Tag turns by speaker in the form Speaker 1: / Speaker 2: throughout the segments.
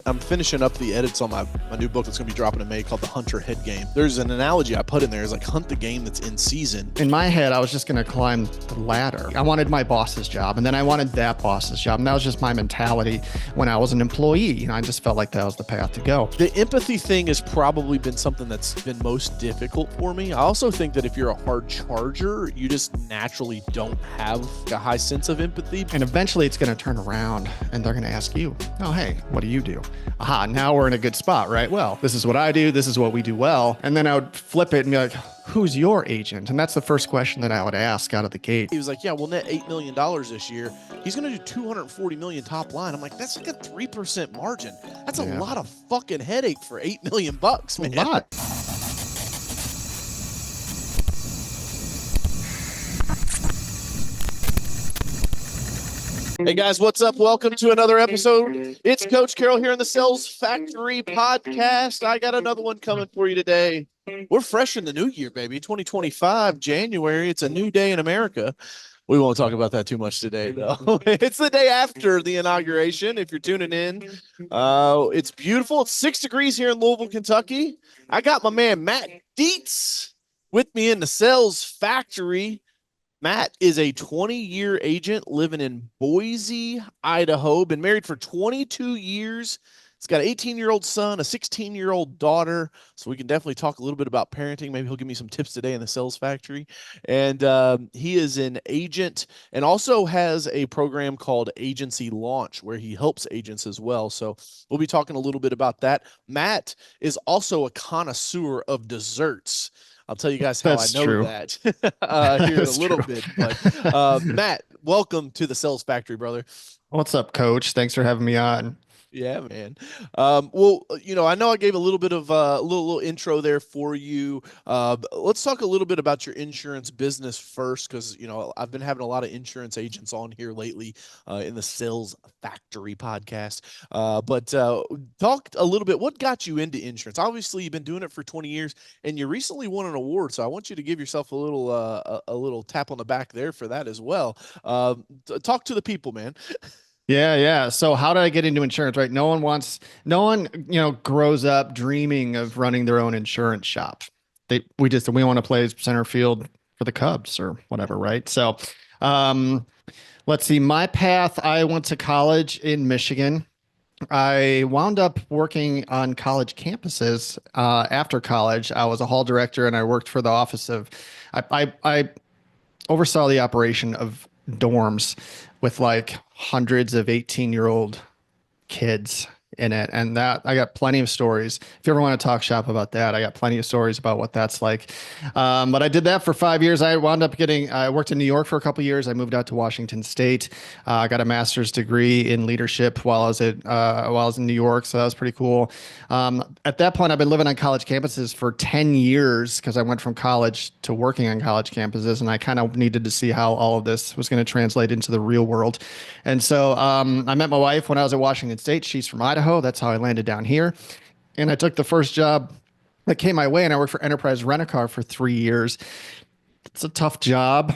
Speaker 1: I'm finishing up the edits on my new book that's going to be dropping in May called The Hunter Head Game. There's an analogy I put in there is like hunt the game that's in season.
Speaker 2: In my head, I was just going to climb the ladder. I wanted my boss's job, and then I wanted that boss's job. And that was just my mentality when I was an employee. And I just felt like that was the path to go.
Speaker 1: The empathy thing has probably been something that's been most difficult for me. I also think that if you're a hard charger, you just naturally don't have a high sense of empathy.
Speaker 2: And eventually it's going to turn around and they're going to ask you, oh, hey, what do you do? Aha, now we're in a good spot, right? Well, this is what I do. This is what we do well. And then I would flip it and be like, who's your agent? And that's the first question that I would ask out of the gate.
Speaker 1: He was like, yeah, we'll net $8 million this year. He's going to do $240 million top line. I'm like, that's like a 3% margin. That's a lot of fucking headache for $8 million, man.
Speaker 2: A lot.
Speaker 1: Hey guys, what's up? Welcome to another episode. It's Coach Carroll here on the Sales Factory podcast. I got another one coming for you today. We're fresh in the new year, baby. 2025, January. It's a new day in America. We won't talk about that too much today, though. It's the day after the inauguration, if you're tuning in. It's beautiful. It's 6 degrees here in Louisville, Kentucky. I got my man Matt Dietz with me in the Sales Factory. Matt is a 20-year agent living in Boise, Idaho. Been married for 22 years. He's got an 18-year-old son, a 16-year-old daughter. So we can definitely talk a little bit about parenting. Maybe he'll give me some tips today in the Sales Factory. And he is an agent and also has a program called Agency Launch where he helps agents as well. So we'll be talking a little bit about that. Matt is also a connoisseur of desserts. I'll tell you guys how I know that here in a little bit. But Matt, welcome to the Sales Factory, brother.
Speaker 2: What's up, Coach? Thanks for having me on.
Speaker 1: Yeah, man. Well, you know, I know I gave a little bit of a little intro there for you. Let's talk a little bit about your insurance business first, because, you know, I've been having a lot of insurance agents on here lately in the Sales Factory podcast. But talk a little bit. What got you into insurance? Obviously, you've been doing it for 20 years, and you recently won an award. So I want you to give yourself a little tap on the back there for that as well. Talk to the people, man.
Speaker 2: Yeah. So how did I get into insurance, right? No one, grows up dreaming of running their own insurance shop. We want to play center field for the Cubs or whatever, right? So, let's see, my path, I went to college in Michigan. I wound up working on college campuses. After college, I was a hall director and I worked for the office of, I oversaw the operation of dorms with like hundreds of 18-year-old kids in it. And that I got plenty of stories. If you ever want to talk shop about that, I got plenty of stories about what that's like. But I did that for 5 years. I worked in New York for a couple of years. I moved out to Washington State. I got a master's degree in leadership while I was in New York. So that was pretty cool. At that point, I've been living on college campuses for 10 years because I went from college to working on college campuses. And I kind of needed to see how all of this was going to translate into the real world. And so I met my wife when I was at Washington State. She's from Idaho. That's how I landed down here. And I took the first job that came my way, and I worked for Enterprise Rent-A-Car for 3 years. It's a tough job.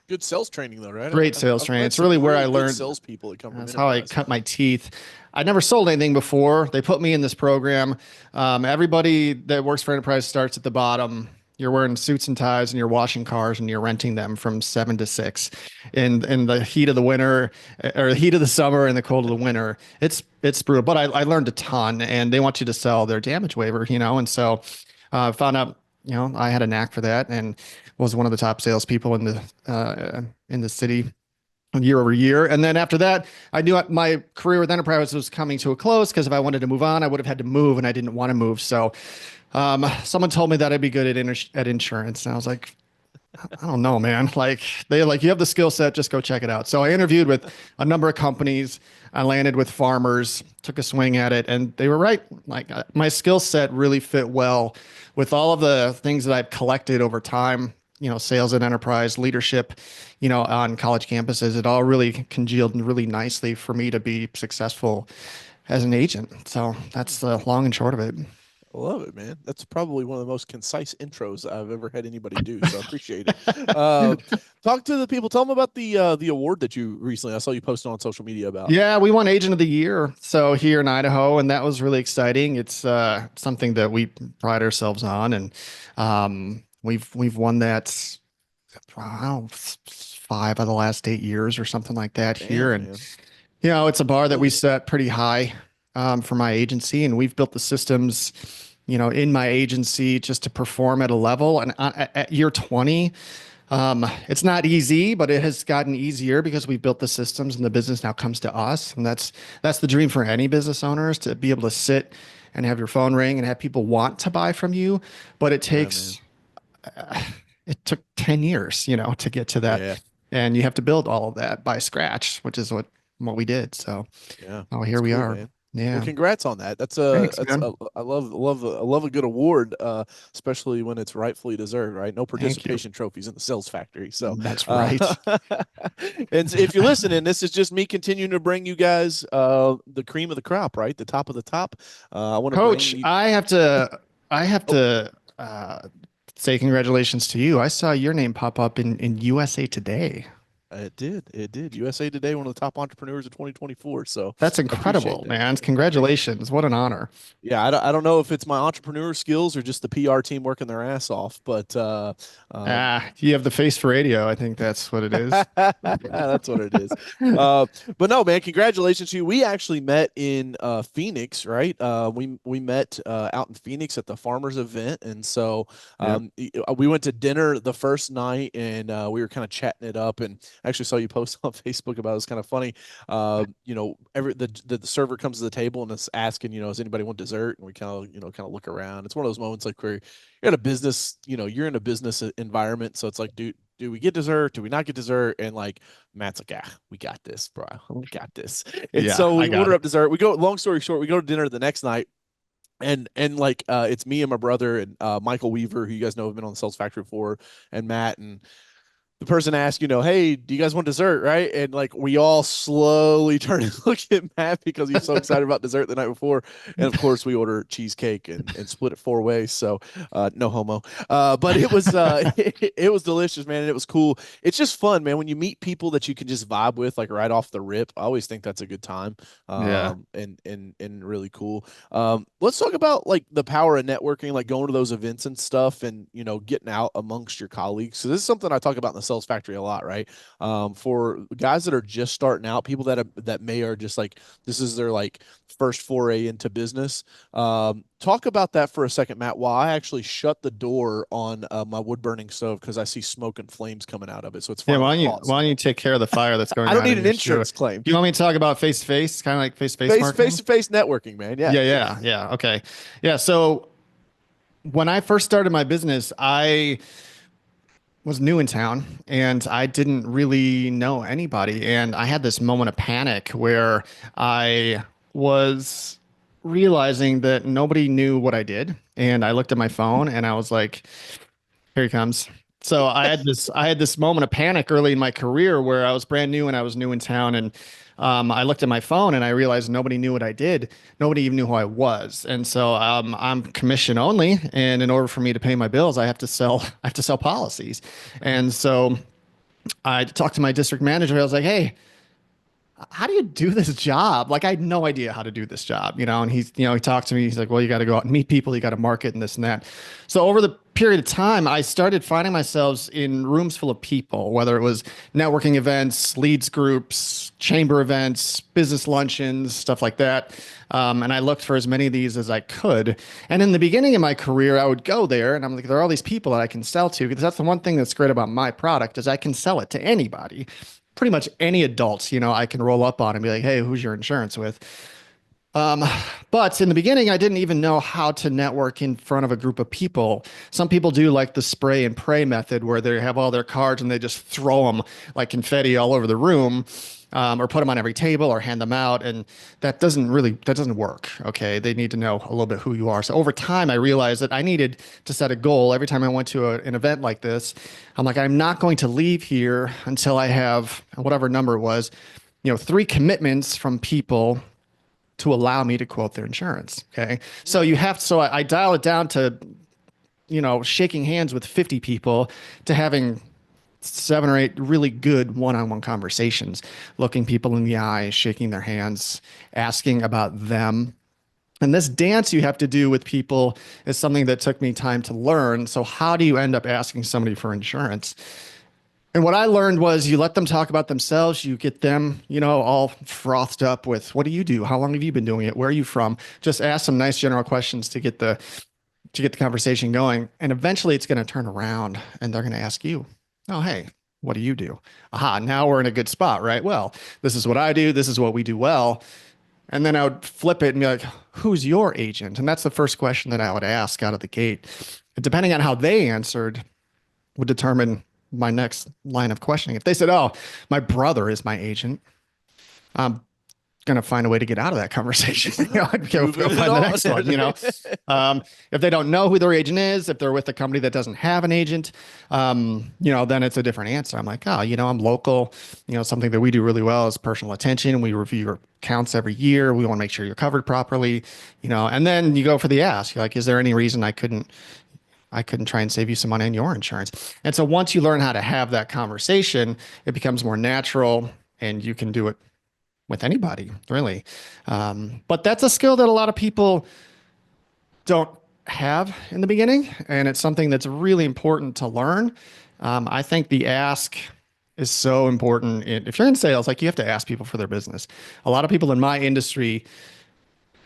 Speaker 1: Good sales training though, right?
Speaker 2: Great sales training. It's really where I learned
Speaker 1: salespeople that come from.
Speaker 2: That's how I cut my teeth. I never sold anything before. They put me in this program. Everybody that works for Enterprise starts at the bottom. You're wearing suits and ties and you're washing cars and you're renting them from 7 to 6 in the heat of the winter or the heat of the summer and the cold of the winter. It's brutal, but I learned a ton, and they want you to sell their damage waiver, and so I found out, I had a knack for that and was one of the top salespeople in the city year over year. And then after that, I knew my career with Enterprise was coming to a close, because if I wanted to move on, I would have had to move, and I didn't want to move. So someone told me that I'd be good at insurance. And I was like, I don't know, man. You have the skill set, just go check it out. So I interviewed with a number of companies. I landed with Farmers, took a swing at it, and they were right. My skill set really fit well with all of the things that I've collected over time, sales and enterprise leadership, on college campuses. It all really congealed really nicely for me to be successful as an agent. So that's the long and short of it.
Speaker 1: I love it, man. That's probably one of the most concise intros I've ever had anybody do. So I appreciate it. Talk to the people. Tell them about the award that you recently. I saw you posted on social media about.
Speaker 2: Yeah, we won Agent of the Year. So here in Idaho, and that was really exciting. It's something that we pride ourselves on, and we've won that. I don't know, 5 of the last 8 years or something like that here.
Speaker 1: Damn,
Speaker 2: And
Speaker 1: man.
Speaker 2: it's a bar that we
Speaker 1: Really?
Speaker 2: set pretty high for my agency, and we've built the systems, in my agency just to perform at a level. And at year 20. It's not easy, but it has gotten easier because we built the systems and the business now comes to us. And that's the dream for any business owners, to be able to sit and have your phone ring and have people want to buy from you. But
Speaker 1: Yeah, man.
Speaker 2: it took 10 years, to get to that.
Speaker 1: Yeah.
Speaker 2: And you have to build all of that by scratch, which is what we did. So,
Speaker 1: Yeah.
Speaker 2: oh,
Speaker 1: That's
Speaker 2: here we
Speaker 1: cool,
Speaker 2: are.
Speaker 1: man. Well,
Speaker 2: Yeah.
Speaker 1: congrats on that.
Speaker 2: Thanks,
Speaker 1: That's
Speaker 2: man.
Speaker 1: I love a good award, especially when it's rightfully deserved, right? No
Speaker 2: Thank you.
Speaker 1: participation trophies in the sales factory. So,
Speaker 2: That's
Speaker 1: uh,
Speaker 2: right.
Speaker 1: and if you're listening, this is just me continuing to bring you guys the cream of the crop, right? The top of the top. I want to bring
Speaker 2: Coach,
Speaker 1: you.
Speaker 2: I have to say congratulations to you. I saw your name pop up in USA Today.
Speaker 1: It did. It did. USA Today, one of the top entrepreneurs of 2024. So
Speaker 2: That's
Speaker 1: I appreciate
Speaker 2: incredible,
Speaker 1: that.
Speaker 2: man.
Speaker 1: Thank you.
Speaker 2: Congratulations. What an honor.
Speaker 1: Yeah, I don't know if it's my entrepreneur skills or just the PR team working their ass off, but um,
Speaker 2: You have the face for radio. I think that's what it is.
Speaker 1: that's what it is. Uh, but no, man, congratulations to you. We actually met in Phoenix, right? We met out in Phoenix at the farmers event, and so
Speaker 2: Yep.
Speaker 1: we went to dinner the first night, and we were kind of chatting it up. And I actually saw you post on Facebook about it. It was kind of funny. The server comes to the table and is asking, does anybody want dessert? And we kind of look around. It's one of those moments like where you're in a business, you're in a business environment, so it's like, dude. Do we get dessert? Do we not get dessert? And like Matt's like, we got this, bro. We got this. And
Speaker 2: Yeah,
Speaker 1: so
Speaker 2: I
Speaker 1: we
Speaker 2: got
Speaker 1: order
Speaker 2: it.
Speaker 1: up dessert. We go. Long story short, we go to dinner the next night, and like it's me and my brother and Michael Weaver, who you guys know have been on the Sales Factory before, and Matt, and the person asked, hey, do you guys want dessert? Right. And like we all slowly turn and look at Matt because he's so excited about dessert the night before. And of course, we order cheesecake and split it 4 ways. So no homo. But it was it was delicious, man. And it was cool. It's just fun, man. When you meet people that you can just vibe with, like right off the rip, I always think that's a good time.
Speaker 2: Yeah.
Speaker 1: And really cool. Let's talk about like the power of networking, like going to those events and stuff and getting out amongst your colleagues. So this is something I talk about in the sales factory a lot, right? For guys that are just starting out, people that may are just like this is their like first foray into business. Talk about that for a second, Matt. While I actually shut the door on my wood burning stove because I see smoke and flames coming out of it, so it's
Speaker 2: Yeah,
Speaker 1: finally
Speaker 2: why don't you
Speaker 1: caught
Speaker 2: why don't you take care of the fire that's
Speaker 1: I
Speaker 2: going
Speaker 1: don't
Speaker 2: on
Speaker 1: need
Speaker 2: in
Speaker 1: an
Speaker 2: your shoe?
Speaker 1: insurance claim.
Speaker 2: Do you want me to talk about face to face, kind of like face to face
Speaker 1: Face
Speaker 2: marketing?
Speaker 1: to face networking, man. Yeah.
Speaker 2: Yeah, yeah, yeah. Okay. Yeah. So when I first started my business, I was new in town and I didn't really know anybody. And I had this moment of panic where I was realizing that nobody knew what I did. And I looked at my phone and I was like, here he comes. So I had this moment of panic early in my career where I was brand new and I was new in town, and I looked at my phone and I realized nobody knew what I did. Nobody even knew who I was, and so I'm commission only. And in order for me to pay my bills, I have to sell. I have to sell policies, and so I talked to my district manager. I was like, "Hey, how do you do this job? Like, I had no idea how to do this job, And he talked to me. He's like, well, you got to go out and meet people. You got to market and this and that. So over the period of time, I started finding myself in rooms full of people, whether it was networking events, leads groups, chamber events, business luncheons, stuff like that. And I looked for as many of these as I could. And in the beginning of my career, I would go there and I'm like, there are all these people that I can sell to, because that's the one thing that's great about my product is I can sell it to anybody, pretty much any adults, I can roll up on and be like, hey, who's your insurance with? Um, but in the beginning, I didn't even know how to network in front of a group of people. Some people do like the spray and pray method where they have all their cards and they just throw them like confetti all over the room. Or put them on every table or hand them out. And that doesn't work. Okay. They need to know a little bit who you are. So over time, I realized that I needed to set a goal every time I went to an event like this. I'm like, I'm not going to leave here until I have whatever number it was, 3 commitments from people to allow me to quote their insurance. Okay. So I dial it down to, shaking hands with 50 people to having 7 or 8 really good one-on-one conversations, looking people in the eye, shaking their hands, asking about them. And this dance you have to do with people is something that took me time to learn. So how do you end up asking somebody for insurance? And what I learned was you let them talk about themselves. You get them, all frothed up with, what do you do? How long have you been doing it? Where are you from? Just ask some nice general questions to get the conversation going. And eventually it's going to turn around and they're going to ask you, oh, hey, what do you do? Aha, now we're in a good spot, right? Well, this is what I do. This is what we do well. And then I would flip it and be like, who's your agent? And that's the first question that I would ask out of the gate. And depending on how they answered would determine my next line of questioning. If they said, oh, my brother is my agent, I'm going to find a way to get out of that conversation. I'd go find the next one. If they don't know who their agent is, if they're with a company that doesn't have an agent, then it's a different answer. I'm like, oh, I'm local. Something that we do really well is personal attention. We review your accounts every year. We want to make sure you're covered properly, and then you go for the ask. You're like, is there any reason I couldn't try and save you some money on your insurance? And so once you learn how to have that conversation, it becomes more natural and you can do it with anybody, really. But that's a skill that a lot of people don't have in the beginning. And it's something that's really important to learn. I think the ask is so important. If you're in sales, like you have to ask people for their business. A lot of people in my industry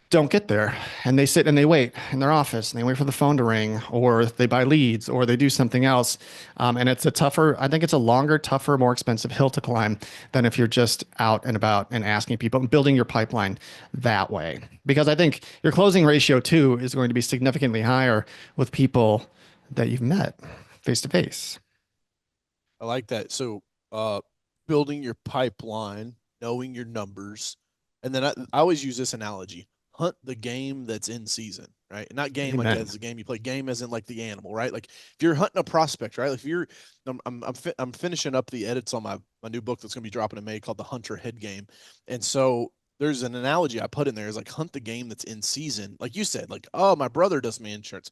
Speaker 2: don't get there and they sit and they wait in their office and they wait for the phone to ring, or they buy leads, or they do something else. And I think it's a longer, tougher, more expensive hill to climb than if you're just out and about and asking people and building your pipeline that way. Because I think your closing ratio too is going to be significantly higher with people that you've met face to face.
Speaker 1: I like that. So, building your pipeline, knowing your numbers, and then I always use this analogy: hunt the game that's in season, right? And not game
Speaker 2: Amen.
Speaker 1: like as a game you play, game as in like the animal, right? Like if you're hunting a prospect, right? Like if you're, I'm finishing up the edits on my new book that's going to be dropping in May called The Hunter Head Game, and so there's an analogy I put in there is like hunt the game that's in season, like you said, like, oh, my brother does me insurance.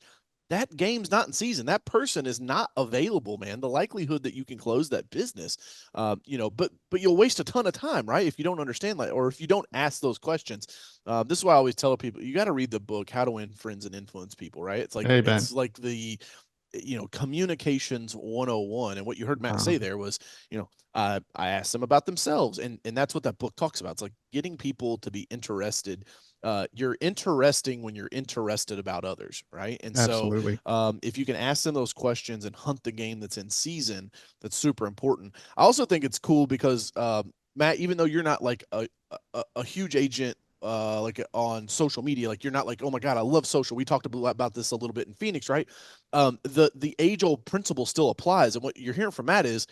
Speaker 1: That game's not in season. That person is not available, man. The likelihood that you can close that business, but you'll waste a ton of time, right? If you don't understand that, or if you don't ask those questions. This is why I always tell people you got to read the book How to Win Friends and Influence People, right? It's like
Speaker 2: Hey, Ben.
Speaker 1: it's like the communications 101. And what you heard Matt say there was, I asked them about themselves, and that's what that book talks about. It's like getting people to be interested. You're interesting when you're interested about others, right? And
Speaker 2: Absolutely.
Speaker 1: so if you can ask them those questions and hunt the game that's in season, that's super important. I also think it's cool because Matt, even though you're not like a huge agent, like on social media, like you're not like, oh my God, I love social. We talked about this a little bit in Phoenix, right? The age old principle still applies. And what you're hearing from Matt is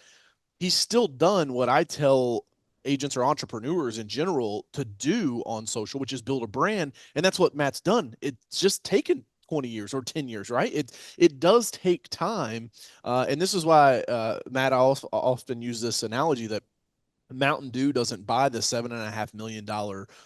Speaker 1: he's still done what I tell agents or entrepreneurs in general to do on social, which is build a brand. And that's what Matt's done. It's just taken 20 years or 10 years, right? It does take time. And this is why, Matt, I often use this analogy that Mountain Dew doesn't buy the $7.5 million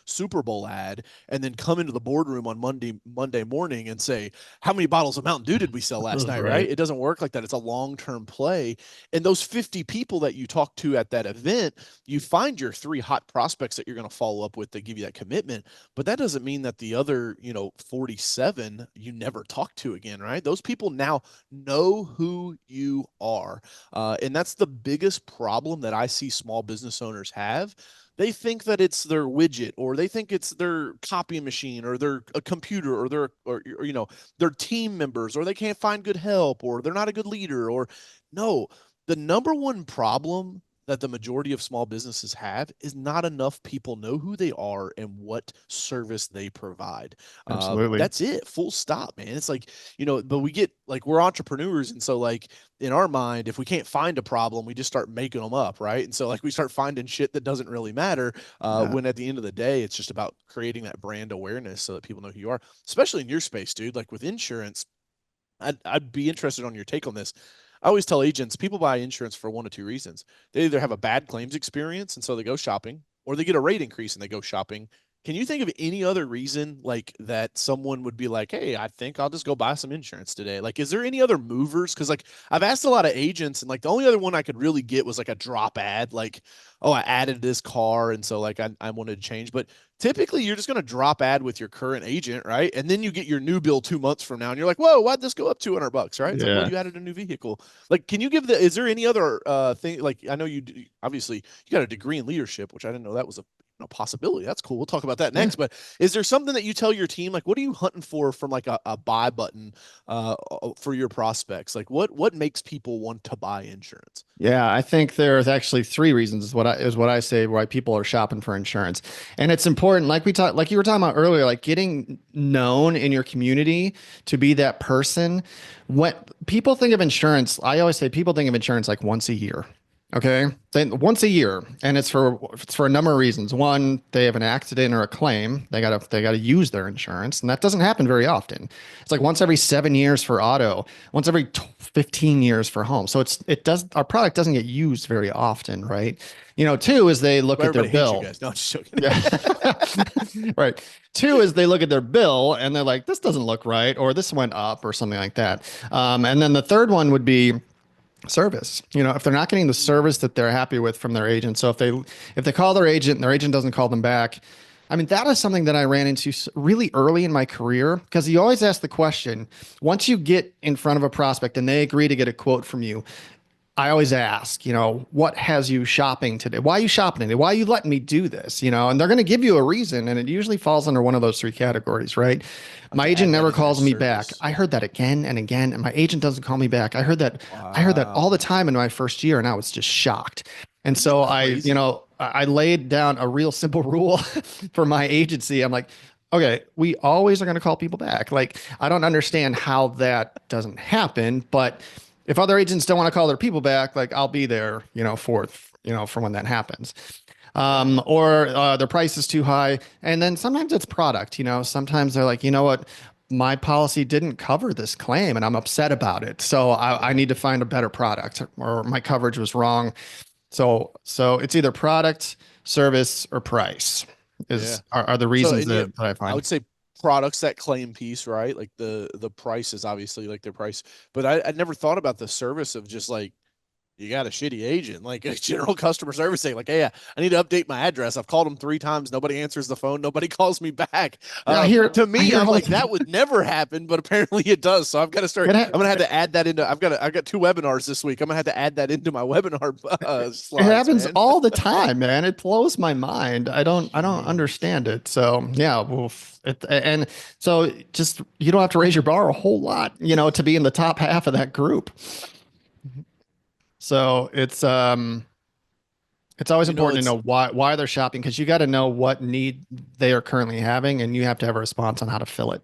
Speaker 1: Super Bowl ad and then come into the boardroom on Monday morning and say, how many bottles of Mountain Dew did we sell last night? Right. It doesn't work like that. It's a long-term play. And those 50 people that you talk to at that event, you find your 3 hot prospects that you're going to follow up with that give you that commitment. But that doesn't mean that the other, 47 you never talk to again, right? Those people now know who you are. And that's the biggest problem that I see small business owners have. They think that it's their widget, or they think it's their copy machine, or their a computer, or their team members, or they can't find good help, or they're not a good leader. Or no, the number one problem that the majority of small businesses have is not enough people know who they are and what service they provide.
Speaker 2: Absolutely.
Speaker 1: That's it, full stop, man. It's like, but we get like, we're entrepreneurs, and so like in our mind, if we can't find a problem, we just start making them up, right? And so like we start finding shit that doesn't really matter, when at the end of the day, it's just about creating that brand awareness so that people know who you are, especially in your space, dude. Like with insurance, I'd be interested on your take on this. I always tell agents, people buy insurance for 1 of 2 reasons. They either have a bad claims experience and so they go shopping, or they get a rate increase and they go shopping. Can you think of any other reason like that someone would be like, "Hey, I think I'll just go buy some insurance today." Like, is there any other movers? Because like I've asked a lot of agents, and like the only other one I could really get was like a drop ad, like, "Oh, I added this car, and so like I wanted to change." But typically, you're just going to drop ad with your current agent, right? And then you get your new bill 2 months from now, and you're like, "Whoa, why'd this go up $200?" Right? It's like, well,
Speaker 2: Yeah.
Speaker 1: you added a new vehicle. Like, can you give the? Is there any other thing? Like, I know obviously you got a degree in leadership, which I didn't know that was a possibility. That's cool. We'll talk about that
Speaker 2: Yeah.
Speaker 1: next. But is there something that you tell your team, like, what are you hunting for from like a buy button for your prospects? Like, what makes people want to buy insurance?
Speaker 2: Yeah, I think there's actually three reasons is what I say why people are shopping for insurance. And it's important, like you were talking about earlier, like getting known in your community to be that person. When people think of insurance, I always say people think of insurance like once a year. Okay. Then once a year, and it's for a number of reasons. One, they have an accident or a claim. They gotta use their insurance, and that doesn't happen very often. It's like once every 7 years for auto, once every 15 years for home. So our product doesn't get used very often, right? Two is they look
Speaker 1: Well,
Speaker 2: at their
Speaker 1: everybody hates you
Speaker 2: bill.
Speaker 1: guys. No, I'm just joking.
Speaker 2: Yeah. Right. Two is they look at their bill and they're like, this doesn't look right, or this went up, or something like that. And then the third one would be service. If they're not getting the service that they're happy with from their agent. So if they call their agent and their agent doesn't call them back, I mean, that is something that I ran into really early in my career, because you always ask the question, once you get in front of a prospect and they agree to get a quote from you, I always ask, what has you shopping today? Why are you shopping today? Why are you letting me do this? And they're going to give you a reason. And it usually falls under one of those three categories, right?
Speaker 1: I have
Speaker 2: My
Speaker 1: to
Speaker 2: agent
Speaker 1: add that
Speaker 2: never
Speaker 1: in there,
Speaker 2: calls me back.
Speaker 1: service.
Speaker 2: I heard that again and again, and my agent doesn't call me back. I heard that all the
Speaker 1: Wow.
Speaker 2: time in my first year, and I was just shocked. And
Speaker 1: Isn't that
Speaker 2: so
Speaker 1: crazy?
Speaker 2: I laid down a real simple rule for my agency. I'm like, okay, we always are going to call people back. Like, I don't understand how that doesn't happen, but if other agents don't want to call their people back, like I'll be there, for when that happens.
Speaker 1: Yeah.
Speaker 2: Or their price is too high. And then sometimes it's product, sometimes they're like, you know what? My policy didn't cover this claim and I'm upset about it. So I
Speaker 1: Yeah.
Speaker 2: need to find a better product, or my coverage was wrong. So it's either product, service, or price
Speaker 1: Yeah.
Speaker 2: are the
Speaker 1: So,
Speaker 2: reasons
Speaker 1: and yeah,
Speaker 2: that I
Speaker 1: I
Speaker 2: find.
Speaker 1: would say products, that claim piece, right? Like the price is obviously like their price, but I never thought about the service of just like you got a shitty agent, like a general customer service thing. Like, hey, I need to update my address. I've called them 3 times. Nobody answers the phone. Nobody calls me back.
Speaker 2: Yeah,
Speaker 1: To
Speaker 2: I
Speaker 1: me,
Speaker 2: hear
Speaker 1: I'm
Speaker 2: all
Speaker 1: like,
Speaker 2: the
Speaker 1: that would never happen, but apparently it does. So I've got to start.
Speaker 2: it,
Speaker 1: I'm gonna have to add that into. I've got 2 webinars this week. I'm gonna have to add that into my webinar
Speaker 2: It
Speaker 1: slides,
Speaker 2: happens
Speaker 1: man.
Speaker 2: all the time, man. It blows my mind. I don't
Speaker 1: Jeez.
Speaker 2: understand it. So yeah, well, and so just you don't have to raise your bar a whole lot, to be in the top half of that group. So it's always
Speaker 1: You know,
Speaker 2: important to
Speaker 1: it's
Speaker 2: know why they're shopping, because you got to know what need they are currently having, and you have to have a response on how to fill it.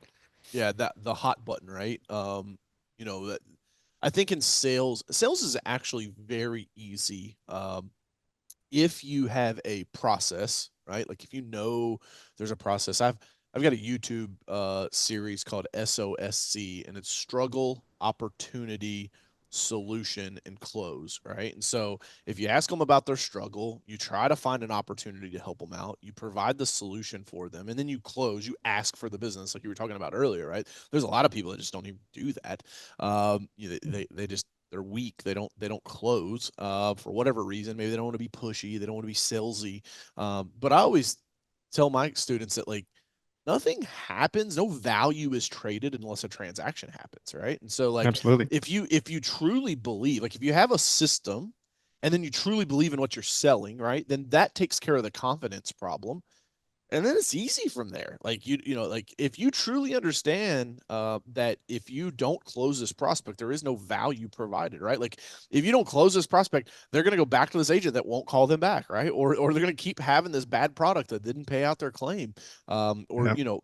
Speaker 1: yeah, that the hot button, right? That I think in sales is actually very easy. If you have a process, right? Like if you know there's a process. I've got a YouTube series called SOSC, and it's struggle, opportunity, solution, and close, right? And so if you ask them about their struggle, you try to find an opportunity to help them out, you provide the solution for them, and then you close, you ask for the business like you were talking about earlier, right? There's a lot of people that just don't even do that. They just they're weak. They don't close for whatever reason. Maybe they don't want to be pushy. They don't want to be salesy. But I always tell my students that like nothing happens, no value is traded unless a transaction happens, right? And so like
Speaker 2: Absolutely.
Speaker 1: if you truly believe, like if you have a system and then you truly believe in what you're selling, right? Then that takes care of the confidence problem, and then it's easy from there. Like like if you truly understand that if you don't close this prospect, there is no value provided, right? Like if you don't close this prospect, they're going to go back to this agent that won't call them back, right? Or they're going to keep having this bad product that didn't pay out their claim, or
Speaker 2: Yeah.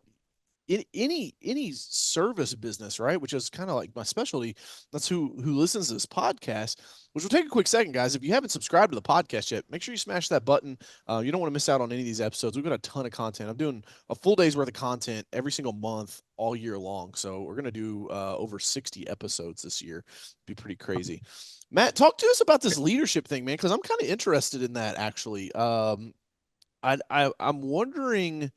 Speaker 1: in any service business, right? Which is kind of like my specialty. That's who listens to this podcast. Which will take a quick second, guys. If you haven't subscribed to the podcast yet, make sure you smash that button. You don't want to miss out on any of these episodes. We've got a ton of content. I'm doing a full day's worth of content every single month, all year long. So we're gonna do over 60 episodes this year. Be pretty crazy. Matt, talk to us about this leadership thing, man, because I'm kind of interested in that actually. I'm wondering.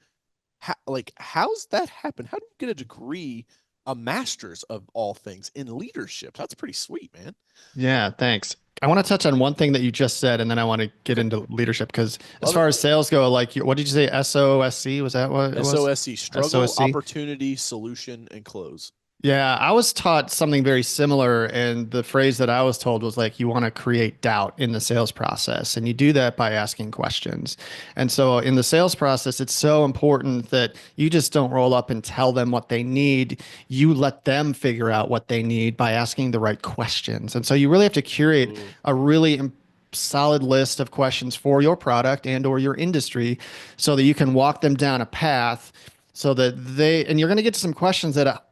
Speaker 1: how's that happen? How do you get a degree, a master's of all things in leadership? That's pretty sweet, man.
Speaker 2: Yeah, thanks. I want to touch on one thing that you just said, and then I want to get
Speaker 1: Okay.
Speaker 2: into leadership because as
Speaker 1: Love
Speaker 2: far
Speaker 1: it.
Speaker 2: as sales go, like, what did you say? SOSC? Was that what it was?
Speaker 1: SOSC, struggle,
Speaker 2: SOSC?
Speaker 1: opportunity, solution, and close.
Speaker 2: Yeah, I was taught something very similar, and the phrase that I was told was like, you want to create doubt in the sales process, and you do that by asking questions. And so in the sales process, it's so important that you just don't roll up and tell them what they need. You let them figure out what they need by asking the right questions. And so you really have to curate
Speaker 1: Ooh.
Speaker 2: a really solid list of questions for your product and or your industry so that you can walk them down a path so that and you're going to get to some questions that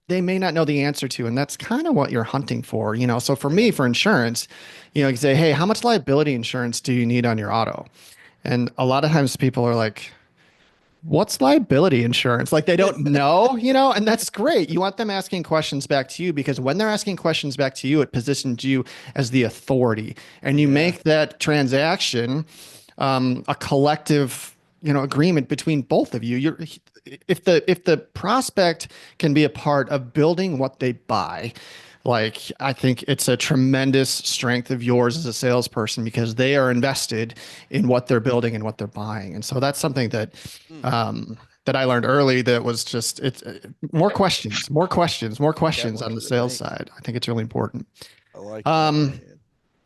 Speaker 2: they may not know the answer to. And that's kind of what you're hunting for, you know? So for
Speaker 1: Yeah.
Speaker 2: me, for insurance, you know, you say, hey, how much liability insurance do you need on your auto? And a lot of times people are like, what's liability insurance? Like they don't know, you know, and that's great. You want them asking questions back to you because when they're asking questions back to you, it positions you as the authority and you
Speaker 1: Yeah.
Speaker 2: make that transaction a collective, you know, agreement between both of you. If the prospect can be a part of building what they buy, like I think it's a tremendous strength of yours as a salesperson because they are invested in what they're building and what they're buying. And so that's something that
Speaker 1: Hmm.
Speaker 2: that I learned early that was just it's more questions, more questions, more
Speaker 1: Cat
Speaker 2: questions on
Speaker 1: likes
Speaker 2: the
Speaker 1: to
Speaker 2: sales
Speaker 1: think.
Speaker 2: side. I think it's really important.
Speaker 1: I like that,
Speaker 2: Um,
Speaker 1: man.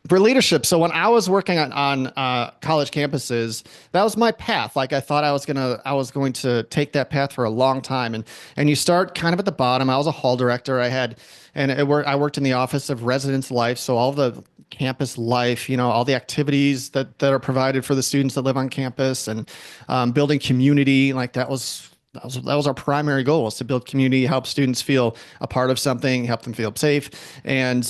Speaker 2: for leadership. So when I was working on college campuses, that was my path. Like I thought I was going to take that path for a long time. And you start kind of at the bottom. I was a hall director. I worked in the office of residence life. So all the campus life, you know, all the activities that are provided for the students that live on campus and building community. Like that was our primary goal was to build community, help students feel a part of something, help them feel safe, and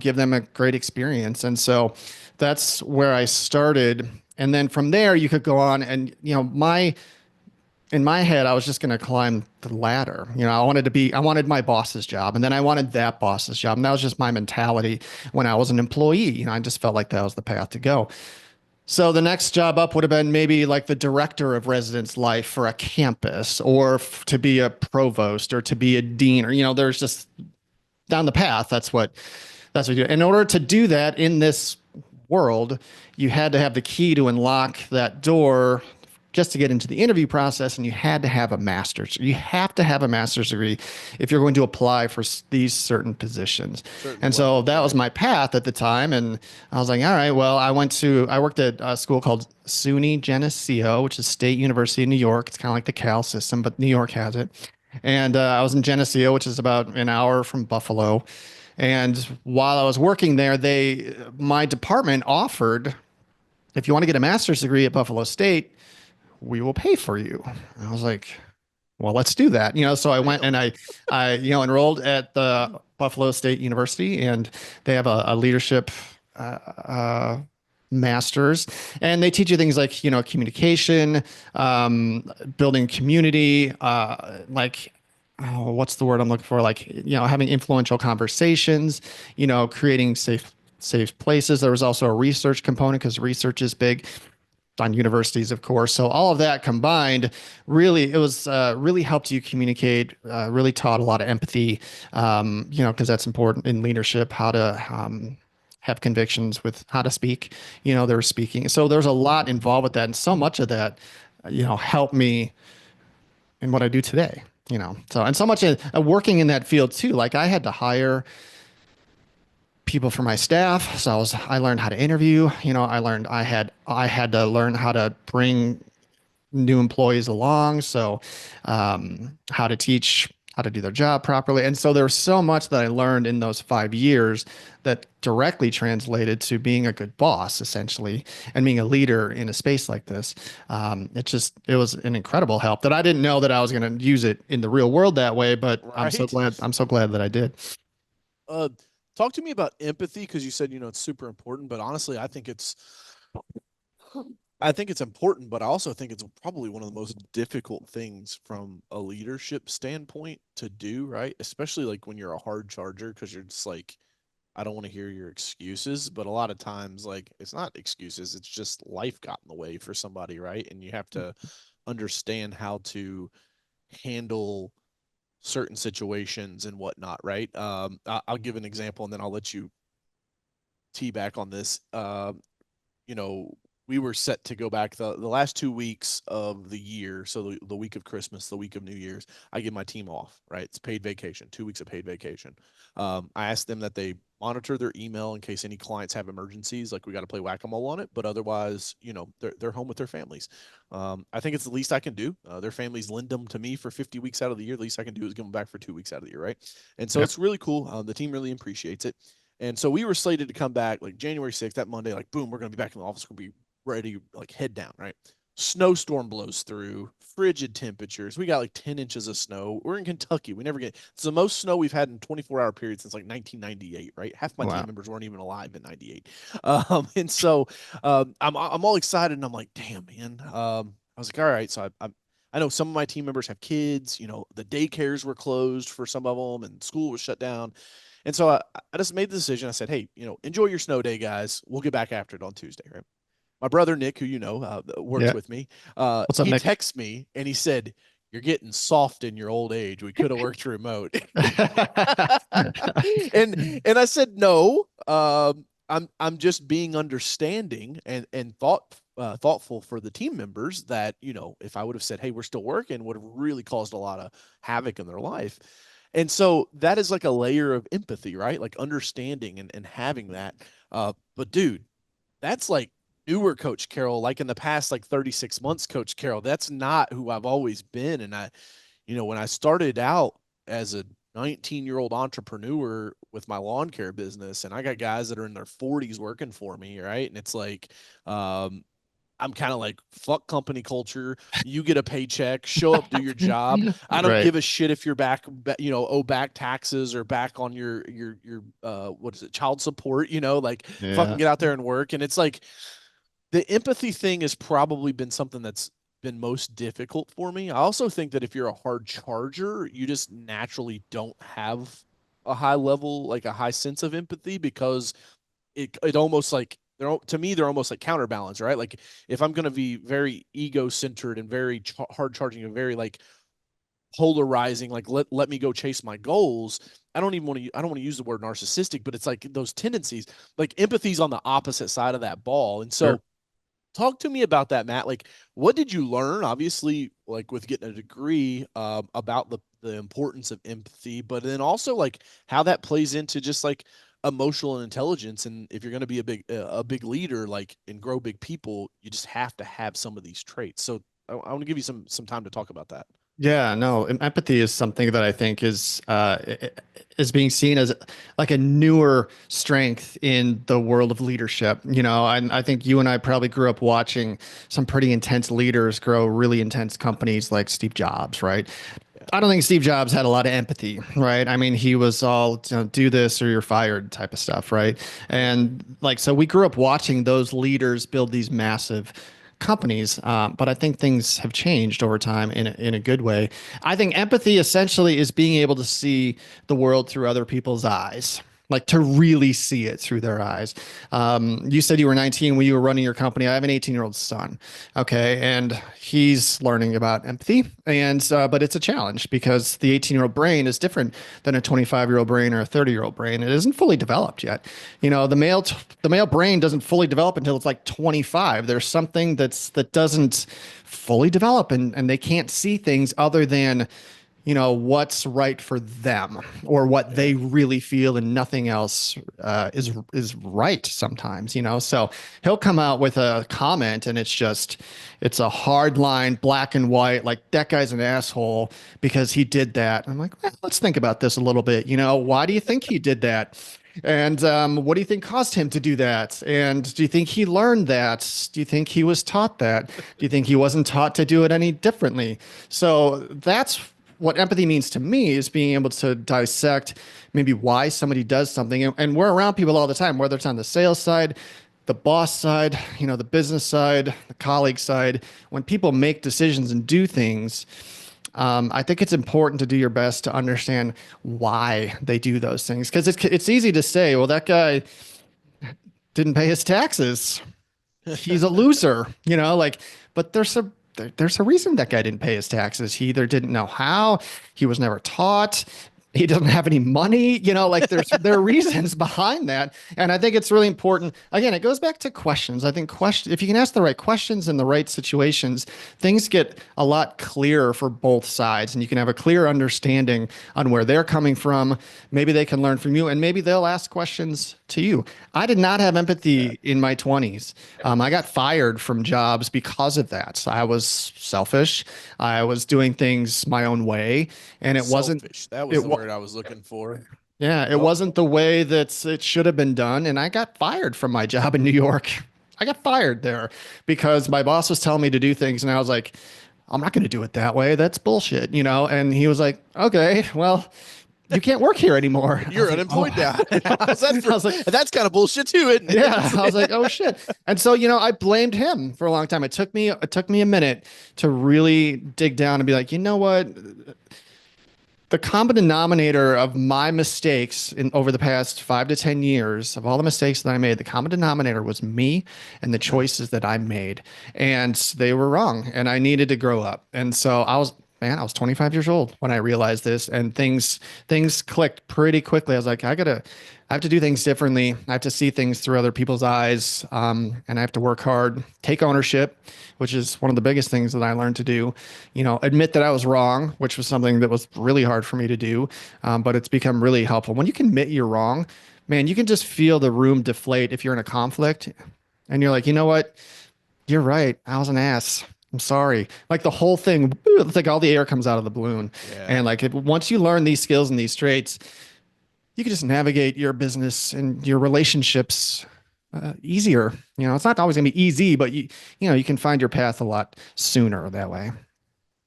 Speaker 2: give them a great experience. And so that's where I started. And then from there, you could go on and, you know, in my head, I was just going to climb the ladder. You know, I wanted my boss's job and then I wanted that boss's job. And that was just my mentality when I was an employee. You know, I just felt like that was the path to go. So the next job up would have been maybe like the director of residence life for a campus or to be a provost or to be a dean or, you know, there's just down the path. That's what you do. In order to do that in this world, you had to have the key to unlock that door just to get into the interview process, and you had to have a master's. You have to have a master's degree if you're going to apply for these certain positions.
Speaker 1: Certain
Speaker 2: And so
Speaker 1: levels,
Speaker 2: that was
Speaker 1: right?
Speaker 2: my path at the time. And I was like, all right, well, I worked at a school called SUNY Geneseo, which is State University of New York. It's kind of like the Cal system, but New York has it. And I was in Geneseo, which is about an hour from Buffalo. And while I was working there, my department offered, if you want to get a master's degree at Buffalo State, we will pay for you. And I was like, well, let's do that. You know, so I went
Speaker 1: Damn.
Speaker 2: and you know, enrolled at the Buffalo State University, and they have a leadership uh, masters, and they teach you things like, you know, communication, building community, like, oh, what's the word I'm looking for? Like, you know, having influential conversations, you know, creating safe places. There was also a research component because research is big on universities, of course. So all of that combined, really, it was really helped you communicate. Really taught a lot of empathy. You know, because that's important in leadership. How to have convictions with how to speak. You know, they're speaking. So there's a lot involved with that, and so much of that, you know, helped me in what I do today. You know, so and so much working in that field too. Like I had to hire people for my staff. So I learned how to interview, you know, I had to learn how to bring new employees along. So, how to teach, how to do their job properly. And so there's so much that I learned in those 5 years that directly translated to being a good boss, essentially, and being a leader in a space like this. It was an incredible help that I didn't know that I was going to use it in the real world that way, but
Speaker 1: Right.
Speaker 2: I'm so glad that I did.
Speaker 1: Uh, Talk to me about empathy because you said, it's super important, but honestly, I think it's important, but I also think it's probably one of the most difficult things from a leadership standpoint to do, right? Especially like when you're a hard charger because you're just like, I don't want to hear your excuses, but a lot of times like it's not excuses, it's just life got in the way for somebody, right? And you have to understand how to handle certain situations and whatnot, right? I'll give an example and then I'll let you tee back on this. You know, we were set to go back the last 2 weeks of the year. So the week of Christmas, the week of New Year's, I give my team off, right? It's paid vacation, 2 weeks of paid vacation. I asked them that they monitor their email in case any clients have emergencies. Like we got to play whack-a-mole on it, but otherwise, you know, they're home with their families. I think it's the least I can do. Their families lend them to me for 50 weeks out of the year. The least I can do is give them back for 2 weeks out of the year, right? And so
Speaker 2: Yep.
Speaker 1: it's really cool. The team really appreciates it. And so we were slated to come back like January 6th, that Monday, like boom, we're going to be back in the office. We're going to be ready, like head down, right? Snowstorm blows through, frigid temperatures. We got like 10 inches of snow. We're in Kentucky. We never get it's the most snow we've had in 24-hour period since like 1998, right? Half my team
Speaker 2: Wow.
Speaker 1: members weren't even alive in 98. And so I'm all excited and I'm like, damn, man. I was like, all right. So I know some of my team members have kids, you know, the daycares were closed for some of them and school was shut down. And so I just made the decision. I said, hey, you know, enjoy your snow day, guys. We'll get back after it on Tuesday, right? My brother Nick, who you know works
Speaker 2: Yeah.
Speaker 1: with me,
Speaker 2: What's up,
Speaker 1: he
Speaker 2: Nick?
Speaker 1: texts me and he said, "You're getting soft in your old age. We could have worked remote." And I said, "No, I'm just being understanding and thoughtful for the team members that you know if I would have said, hey, we're still working, would have really caused a lot of havoc in their life." And so that is like a layer of empathy, right? Like understanding and having that. But dude, that's like newer Coach Carroll, like in the past like 36 months, Coach Carroll. That's not who I've always been. And you know, when I started out as a 19-year-old entrepreneur with my lawn care business, and I got guys that are in their 40s working for me, right? And it's like, I'm kind of like fuck company culture. You get a paycheck, show up, do your job. I don't
Speaker 2: Right.
Speaker 1: give a shit if you're back, you know, owe back taxes or back on your what is it, child support. You know, like fucking
Speaker 2: Yeah.
Speaker 1: get out there and work. And it's like the empathy thing has probably been something that's been most difficult for me. I also think that if you're a hard charger, you just naturally don't have a high level, like a high sense of empathy because it almost like they're to me they're almost like counterbalance, right? Like if I'm going to be very ego centered and very hard charging and very like polarizing, like let me go chase my goals. I don't want to use the word narcissistic, but it's like those tendencies, like empathy's on the opposite side of that ball. And
Speaker 2: Sure.
Speaker 1: so talk to me about that, Matt. Like, what did you learn? Obviously, like with getting a degree about the importance of empathy, but then also like how that plays into just like emotional intelligence. And if you're going to be a big leader, like and grow big people, you just have to have some of these traits. So I want to give you some time to talk about that.
Speaker 2: Yeah, no, empathy is something that I think is being seen as like a newer strength in the world of leadership. You know, I think you and I probably grew up watching some pretty intense leaders grow really intense companies like Steve Jobs, right?
Speaker 1: Yeah,
Speaker 2: I don't think Steve Jobs had a lot of empathy, right? I mean, he was all, you know, do this or you're fired type of stuff, right?
Speaker 1: yeah,
Speaker 2: And like, so we grew up watching those leaders build these massive companies, but I think things have changed over time in a good way. I think empathy essentially is being able to see the world through other people's eyes, like to really see it through their eyes. You said you were 19 when you were running your company. I have an 18-year-old son. Okay. And he's learning about empathy. And, but it's a challenge because the 18-year-old brain is different than a 25-year-old brain or a 30-year-old brain. It isn't fully developed yet. You know, the male brain doesn't fully develop until it's like 25. There's something that doesn't fully develop and they can't see things other than what's right for them or what
Speaker 1: yeah,
Speaker 2: they really feel and nothing else is right sometimes, so he'll come out with a comment and it's a hard line, black and white, like that guy's an asshole because he did that. I'm like, let's think about this a little bit. Why do you think he did that? And what do you think caused him to do that? And do you think he learned that? Do you think he was taught that? Do you think he wasn't taught to do it any differently? So that's what empathy means to me, is being able to dissect maybe why somebody does something. And we're around people all the time, whether it's on the sales side, the boss side, the business side, the colleague side. When people make decisions and do things, I think it's important to do your best to understand why they do those things. Because it's easy to say, well, that guy didn't pay his taxes. He's a loser, like, but there's there's a reason that guy didn't pay his taxes. He either didn't know how, he was never taught, he doesn't have any money, like there are reasons behind that. And I think it's really important. Again, it goes back to questions. I think if you can ask the right questions in the right situations, things get a lot clearer for both sides, and you can have a clear understanding on where they're coming from. Maybe they can learn from you, and maybe they'll ask questions to you. I did not have empathy in my 20s. I got fired from jobs because of that. So I was selfish. I was doing things my own way, and it wasn't.
Speaker 1: Selfish. That was
Speaker 2: It
Speaker 1: the
Speaker 2: was
Speaker 1: word I was looking for.
Speaker 2: yeah, it
Speaker 1: Yep.
Speaker 2: wasn't the way that it should have been done. And I got fired from my job in New York. I got fired there because my boss was telling me to do things. And I was like, I'm not going to do it that way. That's bullshit. And he was like, okay, well, you can't work here anymore. I
Speaker 1: You're
Speaker 2: was like,
Speaker 1: unemployed now. How's that
Speaker 2: I was like,
Speaker 1: that's kind of bullshit too, isn't it?
Speaker 2: yeah, I was like, oh shit. And so, I blamed him for a long time. It took me a minute to really dig down and be like, you know what? The common denominator of my mistakes in over the past 5 to 10 years, of all the mistakes that I made, the common denominator was me and the choices that I made. And they were wrong. And I needed to grow up. And so I was 25 years old when I realized this, and things clicked pretty quickly. I was like, I have to do things differently. I have to see things through other people's eyes, and I have to work hard, take ownership, which is one of the biggest things that I learned to do. Admit that I was wrong, which was something that was really hard for me to do, but it's become really helpful. When you can admit you're wrong, man, you can just feel the room deflate if you're in a conflict, and you're like, you know what? You're right. I was an ass. I'm sorry. Like the whole thing, it's like all the air comes out of the balloon.
Speaker 1: Yeah.
Speaker 2: And like once you learn these skills and these traits, you can just navigate your business and your relationships easier. It's not always gonna be easy, but you can find your path a lot sooner that way.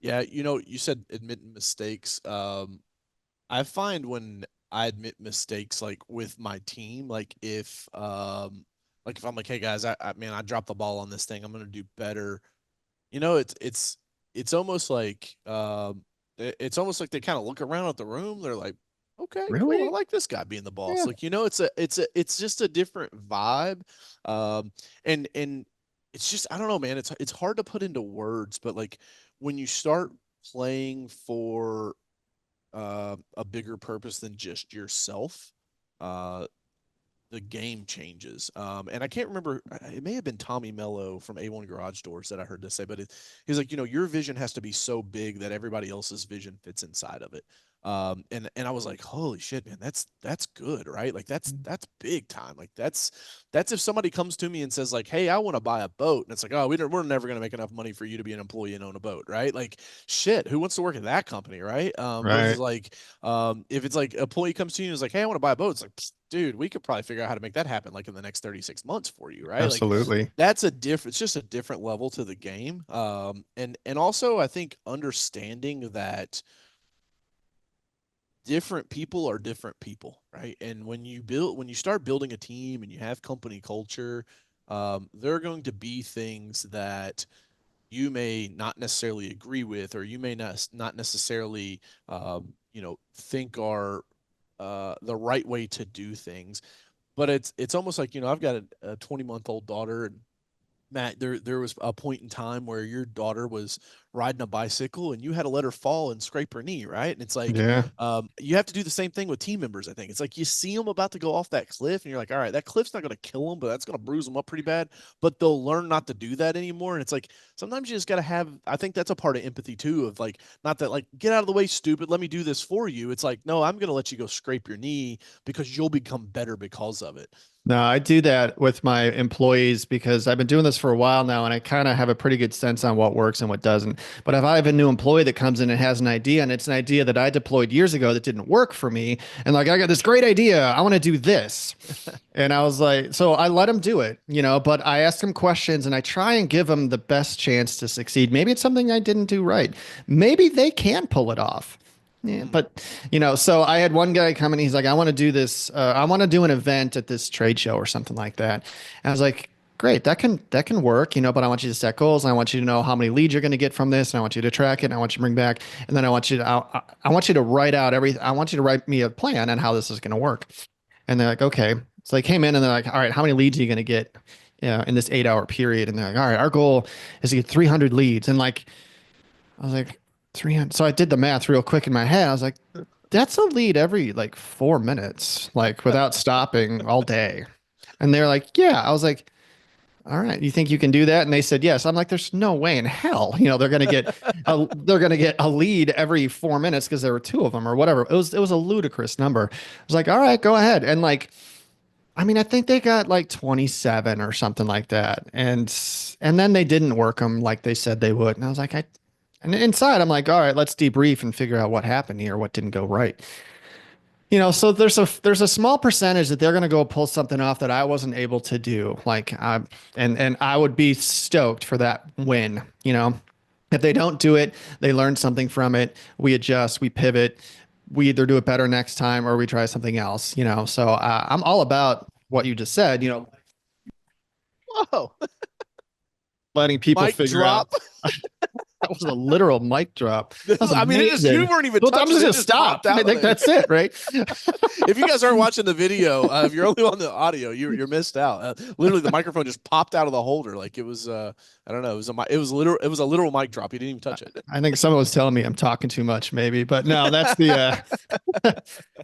Speaker 1: Yeah, you said admitting mistakes. I find when I admit mistakes like with my team, like if I'm like, hey guys, I dropped the ball on this thing. I'm gonna do better. It's almost like it's almost like they kind of look around at the room. They're like, okay, cool. I
Speaker 2: Really?
Speaker 1: like this guy being the boss.
Speaker 2: Yeah.
Speaker 1: Like, it's just a different vibe. And it's just, I don't know, man. It's hard to put into words, but like when you start playing for a bigger purpose than just yourself, uh, the game changes. And I can't remember, it may have been Tommy Mello from A1 Garage Doors that I heard this say, but he's like, your vision has to be so big that everybody else's vision fits inside of it. And I was like, holy shit, man, that's good, right? Like that's big time. Like that's if somebody comes to me and says like, hey, I want to buy a boat, and it's like, oh, we're never gonna make enough money for you to be an employee and own a boat, right? Like, shit, who wants to work at that company, right? Versus
Speaker 2: Right.
Speaker 1: like, if it's like a employee comes to you and is like, hey, I want to buy a boat, it's like, dude, we could probably figure out how to make that happen like in the next 36 months for you, right? Like
Speaker 2: Absolutely.
Speaker 1: it's just a different level to the game. And also I think understanding that different people are different people, right? And when you start building a team and you have company culture, there are going to be things that you may not necessarily agree with, or you may not necessarily, think are the right way to do things. But it's almost like, I've got a 20-month-old daughter, and Matt, there was a point in time where your daughter was riding a bicycle and you had to let her fall and scrape her knee, right? And it's like,
Speaker 2: Yeah.
Speaker 1: you have to do the same thing with team members. I think it's like you see them about to go off that cliff, and you're like, all right, that cliff's not going to kill them, but that's going to bruise them up pretty bad. But they'll learn not to do that anymore. And it's like sometimes you just got to have. I think that's a part of empathy too. Of like, not that like get out of the way, stupid. Let me do this for you. It's like, no, I'm going to let you go scrape your knee because you'll become better because of it.
Speaker 2: No, I do that with my employees because I've been doing this for a while now, and I kind of have a pretty good sense on what works and what doesn't. But if I have a new employee that comes in and has an idea, and it's an idea that I deployed years ago that didn't work for me, and like, I got this great idea, I want to do this. And I was like, so I let them do it, but I ask them questions and I try and give them the best chance to succeed. Maybe it's something I didn't do right. Maybe they can pull it off. Yeah, but so I had one guy come in. He's like, I want to do this. I want to do an event at this trade show or something like that. And I was like, great, that can work, but I want you to set goals. And I want you to know how many leads you're going to get from this. And I want you to track it. And I want you to bring back. And then I want you to write out everything. I want you to write me a plan on how this is going to work. And they're like, okay. It's like came in and they're like, all right, how many leads are you going to get? in this 8 hour period. And they're like, all right, our goal is to get 300 leads. And like, I was like, 300. So I did the math real quick in my head. I was like, that's a lead every like 4 minutes, like without stopping all day. And they're like, yeah. I was like, all right, you think you can do that? And they said yes. I'm like, there's no way in hell, they're gonna get a lead every 4 minutes because there were two of them or whatever. It was a ludicrous number. I was like, all right, go ahead. And like, I mean, I think they got like 27 or something like that. And then they didn't work them like they said they would. And I was like, and inside I'm like, all right, let's debrief and figure out what happened here, what didn't go right. So there's a small percentage that they're going to go pull something off that I wasn't able to do. And I would be stoked for that win. If they don't do it, they learn something from it. We adjust, we pivot, we either do it better next time or we try something else. So I'm all about what you just said.
Speaker 1: Whoa.
Speaker 2: Letting people
Speaker 1: Mic
Speaker 2: figure out.
Speaker 1: drop.
Speaker 2: That was a literal mic drop. That was
Speaker 1: I mean,
Speaker 2: amazing.
Speaker 1: you weren't even
Speaker 2: Well, I'm
Speaker 1: touching
Speaker 2: just
Speaker 1: it.
Speaker 2: gonna
Speaker 1: It just
Speaker 2: stop.
Speaker 1: popped out
Speaker 2: I
Speaker 1: of
Speaker 2: think
Speaker 1: there.
Speaker 2: that's it, right?
Speaker 1: If you guys aren't watching the video, if you're only on the audio, you're missed out. Literally, the microphone just popped out of the holder like it was. I don't know. It was a literal mic drop. You didn't even touch it.
Speaker 2: I think someone was telling me I'm talking too much, maybe, but no, that's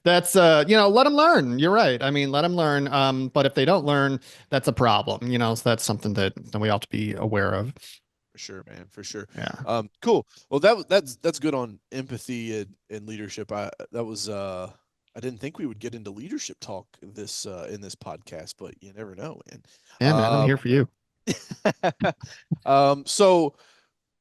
Speaker 2: that's let them learn. You're right. I mean, let them learn. But if they don't learn, that's a problem. So that's something that we ought to be aware of.
Speaker 1: For sure, man. For sure.
Speaker 2: Yeah.
Speaker 1: Cool. Well, that's good on empathy and leadership. I didn't think we would get into leadership talk this in this podcast, but you never know, man.
Speaker 2: Yeah, man, I'm here for you.
Speaker 1: So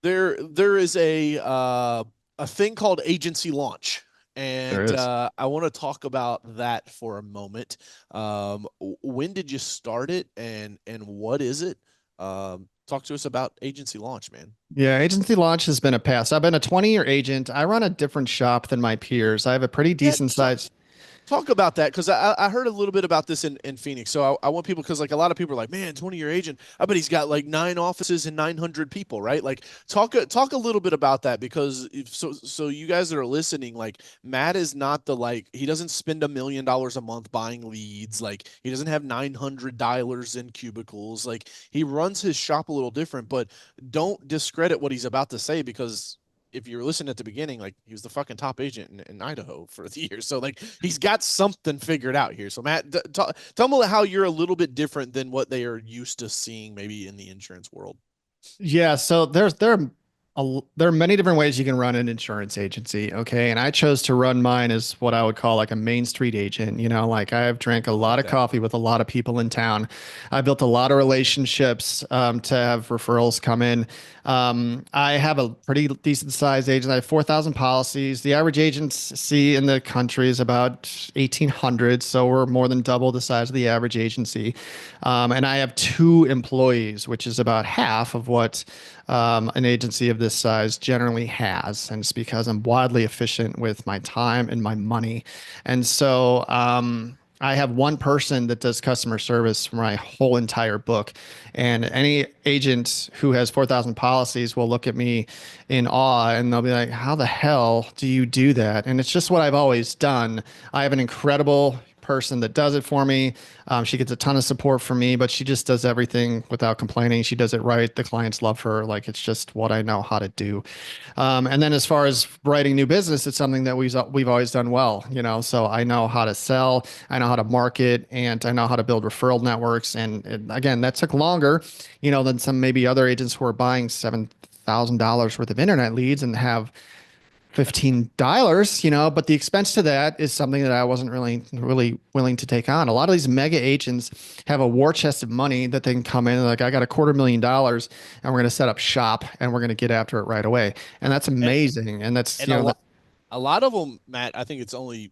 Speaker 1: there is a thing called agency launch.
Speaker 2: There
Speaker 1: And
Speaker 2: is.
Speaker 1: I want to talk about that for a moment. When did you start it, and what is it? Talk to us about agency launch, man.
Speaker 2: Yeah, agency launch has been a pass. I've been a 20-year agent. I run a different shop than my peers. I have a pretty
Speaker 1: Yeah,
Speaker 2: decent size.
Speaker 1: talk about that, because I heard a little bit about this in Phoenix. So I want people, because like a lot of people are like, man, 20-year agent. I bet he's got like 9 offices and 900 people, right? Like talk a little bit about that, because so you guys that are listening, like Matt is not he doesn't spend $1 million a month buying leads. Like he doesn't have 900 dialers in cubicles. Like he runs his shop a little different, but don't discredit what he's about to say, because if you were listening at the beginning, like he was the fucking top agent in Idaho for the year. So like he's got something figured out here. So Matt, tell me how you're a little bit different than what they are used to seeing maybe in the insurance world.
Speaker 2: Yeah, so there are many different ways you can run an insurance agency, okay? And I chose to run mine as what I would call like a Main Street agent. Like I have drank a lot of coffee with a lot of people in town. I built a lot of relationships to have referrals come in. I have a pretty decent sized agent. I have 4,000 policies. The average agency in the country is about 1,800, so we're more than double the size of the average agency. And I have 2 employees, which is about half of what an agency of this size generally has. And it's because I'm wildly efficient with my time and my money. And so I have one person that does customer service for my whole entire book. And any agent who has 4,000 policies will look at me in awe and they'll be like, how the hell do you do that? And it's just what I've always done. I have an incredible person that does it for me. She gets a ton of support from me, but she just does everything without complaining. She does it right. The clients love her. Like it's just what I know how to do. And then as far as writing new business, it's something that we've always done well. So I know how to sell, I know how to market, and I know how to build referral networks. And again, that took longer, than some maybe other agents who are buying $7,000 worth of internet leads and have 15 dialers, but the expense to that is something that I wasn't really willing to take on. A lot of these mega agents have a war chest of money that they can come in like, I got $250,000 and we're going to set up shop and we're going to get after it right away. And that's amazing. And that's,
Speaker 1: And a lot of them, Matt, I think it's only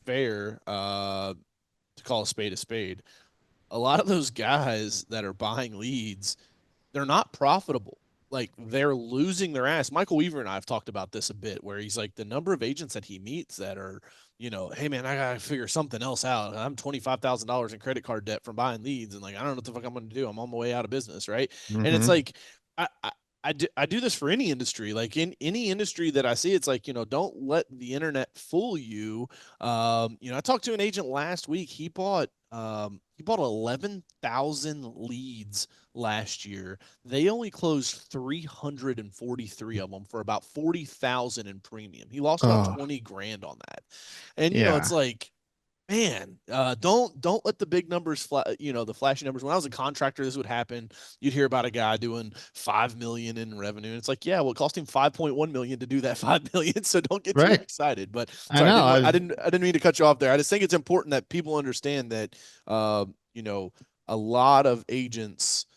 Speaker 1: fair to call a spade a spade. A lot of those guys that are buying leads, they're not profitable. Like they're losing their ass. Michael Weaver and I have talked about this a bit, where he's like, the number of agents that he meets that are, hey man, I gotta figure something else out. I'm $25,000 in credit card debt from buying leads, and like I don't know what the fuck I'm gonna do. I'm on my way out of business, right? And it's
Speaker 2: Mhm.
Speaker 1: like, I do this for any industry. Like in any industry that I see, it's like, don't let the internet fool you. I talked to an agent last week. He bought he bought 11,000 leads last year. They only closed 343 of them for about 40,000 in premium. He lost about
Speaker 2: Oh,
Speaker 1: 20 grand on that. And it's
Speaker 2: yeah.
Speaker 1: like, man, don't let the big numbers the flashy numbers. When I was a contractor, this would happen. You'd hear about a guy doing 5 million in revenue, and it's like, yeah, well, it cost him 5.1 million to do that 5 million. So don't get too
Speaker 2: Right.
Speaker 1: excited. But
Speaker 2: I
Speaker 1: sorry,
Speaker 2: know.
Speaker 1: I didn't mean to cut you off there. I just think it's important that people understand that, uh, you know, a lot of agents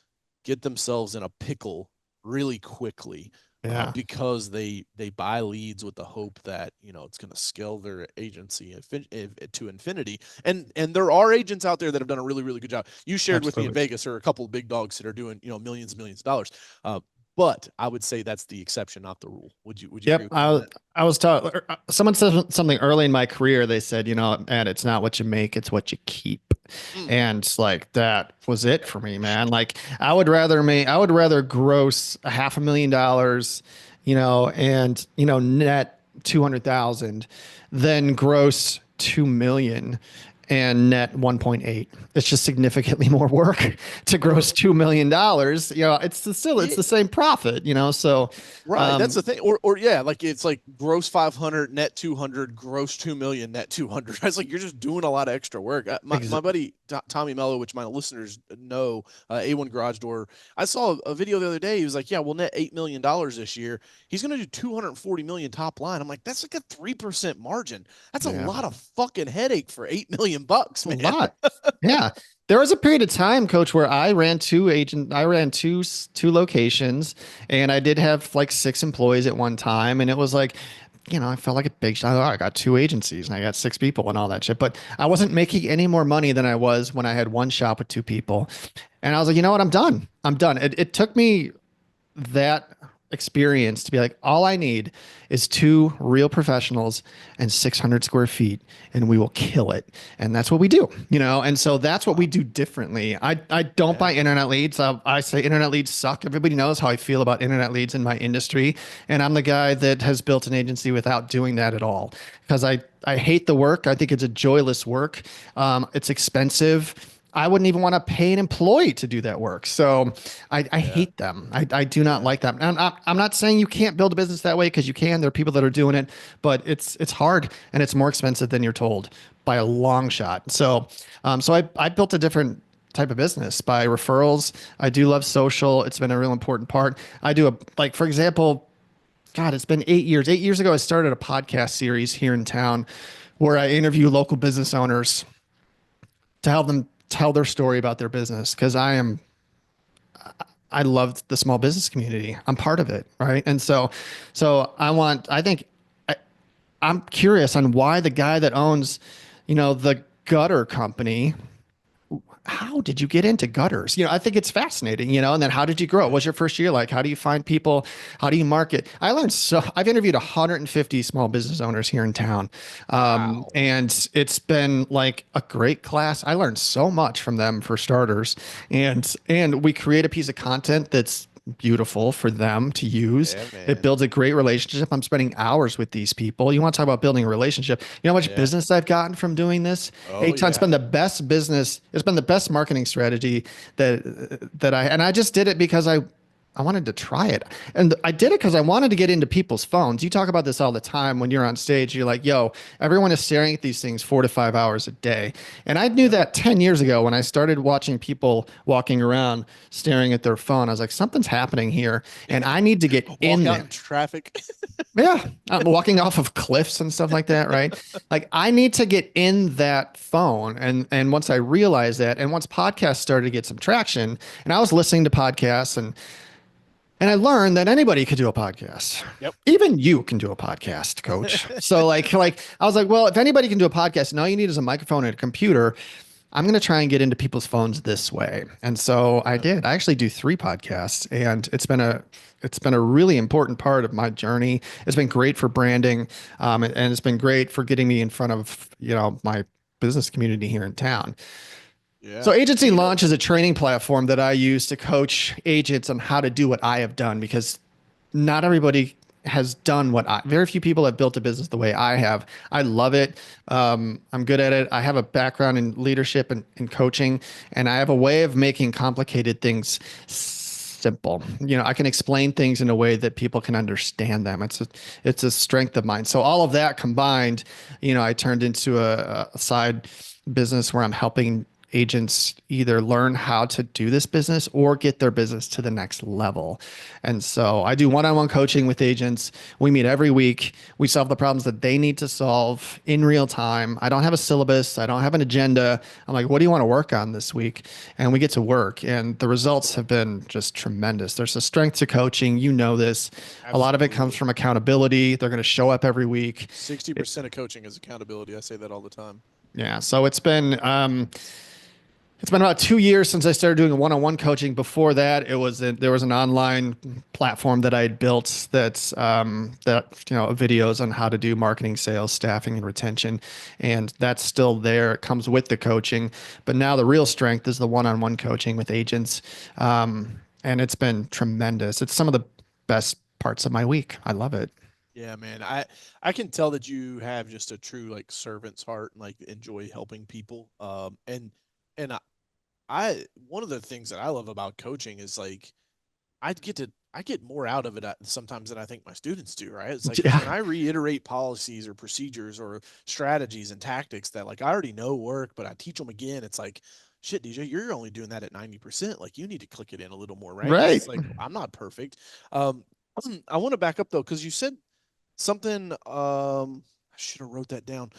Speaker 1: get themselves in a pickle really quickly,
Speaker 2: Yeah,
Speaker 1: because they buy leads with the hope that it's going to scale their agency to infinity. And there are agents out there that have done a really really good job. You shared with me in
Speaker 2: absolutely.
Speaker 1: Vegas there are a couple of big dogs that are doing millions and millions of dollars. But I would say that's the exception, not the rule. Would you agree
Speaker 2: Yep.
Speaker 1: with me on that?
Speaker 2: I was taught, someone said something early in my career. They said, man, it's not what you make, it's what you keep.
Speaker 1: Mm.
Speaker 2: And like that was it for me, man. Like I would rather gross $500,000, and, net 200,000 than gross 2 million and net 1.8. It's just significantly more work to gross $2 million. It's the same profit, so
Speaker 1: Right. That's
Speaker 2: um,
Speaker 1: the thing. Or yeah, like it's like gross 500, net 200, gross 2 million, net 200. It's like you're just doing a lot of extra work. My buddy Tommy Mello, which my listeners know, A1 Garage Door, I saw a video the other day. He was like, yeah, we'll net $8 million this year. He's going to do 240 million top line. I'm like, that's like a 3% margin. That's a
Speaker 2: yeah.
Speaker 1: lot of fucking headache for 8 million bucks,
Speaker 2: A
Speaker 1: man.
Speaker 2: lot. Yeah. There was a period of time, coach, where I ran two locations, and I did have like 6 employees at one time. And it was like, I felt like a big shot. Oh, I got two agencies and I got 6 people and all that shit. But I wasn't making any more money than I was when I had one shop with 2 people. And I was like, you know what? I'm done. I'm done. It took me that experience to be like, all I need is two real professionals and 600 square feet, and we will kill it. And that's what we do, And so that's what we do differently. I don't buy
Speaker 1: Yeah.
Speaker 2: internet leads. I say internet leads suck. Everybody knows how I feel about internet leads in my industry. And I'm the guy that has built an agency without doing that at all because I hate the work. I think it's a joyless work. It's expensive. I wouldn't even want to pay an employee to do that work. So I
Speaker 1: Yeah.
Speaker 2: hate them. I do not
Speaker 1: Yeah.
Speaker 2: like them. And I'm not saying you can't build a business that way because you can. There are people that are doing it, but it's hard and it's more expensive than you're told by a long shot. So I built a different type of business by referrals. I do love social. It's been a real important part. I do like, for example, God, it's been 8 years. 8 years ago, I started a podcast series here in town where I interview local business owners to help them tell their story about their business because I love the small business community. I'm part of it, right? And so I think I'm curious on why the guy that owns, the gutter company, how did you get into gutters? I think it's fascinating, and then how did you grow? What
Speaker 1: Yeah.
Speaker 2: was your first year like? How do you find people? How do you market? I've interviewed 150 small business owners here in town.
Speaker 1: Wow.
Speaker 2: And it's been like a great class. I learned so much from them for starters. And we create a piece of content that's beautiful for them to use.
Speaker 1: Yeah,
Speaker 2: It
Speaker 1: man.
Speaker 2: builds a great relationship. I'm spending hours with these people. You want to talk about building a relationship? You know how much
Speaker 1: Yeah.
Speaker 2: business I've gotten from doing this?
Speaker 1: Oh,
Speaker 2: Hey, it's
Speaker 1: yeah.
Speaker 2: been the best business. It's been the best marketing strategy I just did it because I wanted to try it. And I did it because I wanted to get into people's phones. You talk about this all the time when you're on stage. You're like, yo, everyone is staring at these things 4 to 5 hours a day. And I knew
Speaker 1: Yep.
Speaker 2: that 10 years ago when I started watching people walking around staring at their phone. I was like, something's happening here. And I need to get
Speaker 1: Walk
Speaker 2: in
Speaker 1: out
Speaker 2: there.
Speaker 1: in traffic.
Speaker 2: Yeah, I'm walking off of cliffs and stuff like that, right? Like I need to get in that phone, and once I realized that, and once podcasts started to get some traction, and I was listening to podcasts, and I learned that anybody could do a podcast.
Speaker 1: Yep.
Speaker 2: Even you can do a podcast, coach. So like I was like, well, if anybody can do a podcast, and all you need is a microphone and a computer, I'm going to try and get into people's phones this way. And so I
Speaker 1: Yep.
Speaker 2: did. I actually do 3 podcasts, and it's been a really important part of my journey. It's been great for branding, and it's been great for getting me in front of my business community here in town. So
Speaker 1: Yeah.
Speaker 2: Agency
Speaker 1: And
Speaker 2: Launch is a training platform that I use to coach agents on how to do what I have done because not everybody has done what very few people have built a business the way I have. I love it. I'm good at it. I have a background in leadership and coaching, and I have a way of making complicated things simple. I can explain things in a way that people can understand them. It's a strength of mine. So all of that combined, I turned into a side business where I'm helping agents either learn how to do this business or get their business to the next level. And so I do one-on-one coaching with agents. We meet every week. We solve the problems that they need to solve in real time. I don't have a syllabus. I don't have an agenda. I'm like, what do you want to work on this week? And we get to work. And the results have been just tremendous. There's a strength to coaching. You know this. A lot of it comes
Speaker 1: Absolutely.
Speaker 2: from accountability. They're going to show up every week.
Speaker 1: 60% of coaching is accountability. I say that all the time.
Speaker 2: Yeah. So it's been about 2 years since I started doing one-on-one coaching. Before that, there was an online platform that I had built that videos on how to do marketing, sales, staffing, and retention, and that's still there. It comes with the coaching, but now the real strength is the one-on-one coaching with agents, and it's been tremendous. It's some of the best parts of my week. I love it.
Speaker 1: Yeah, man. I can tell that you have just a true like servant's heart and like enjoy helping people. And I one of the things that I love about coaching is like I get more out of it sometimes than I think my students do, right? It's like
Speaker 2: Yeah.
Speaker 1: when I reiterate policies or procedures or strategies and tactics that like I already know work, but I teach them again, it's like, shit, DJ, you're only doing that at 90%. Like you need to click it in a little more, right? Because
Speaker 2: Right.
Speaker 1: it's like I'm not perfect. Um, I want to back up though, because you said something. I should have wrote that down.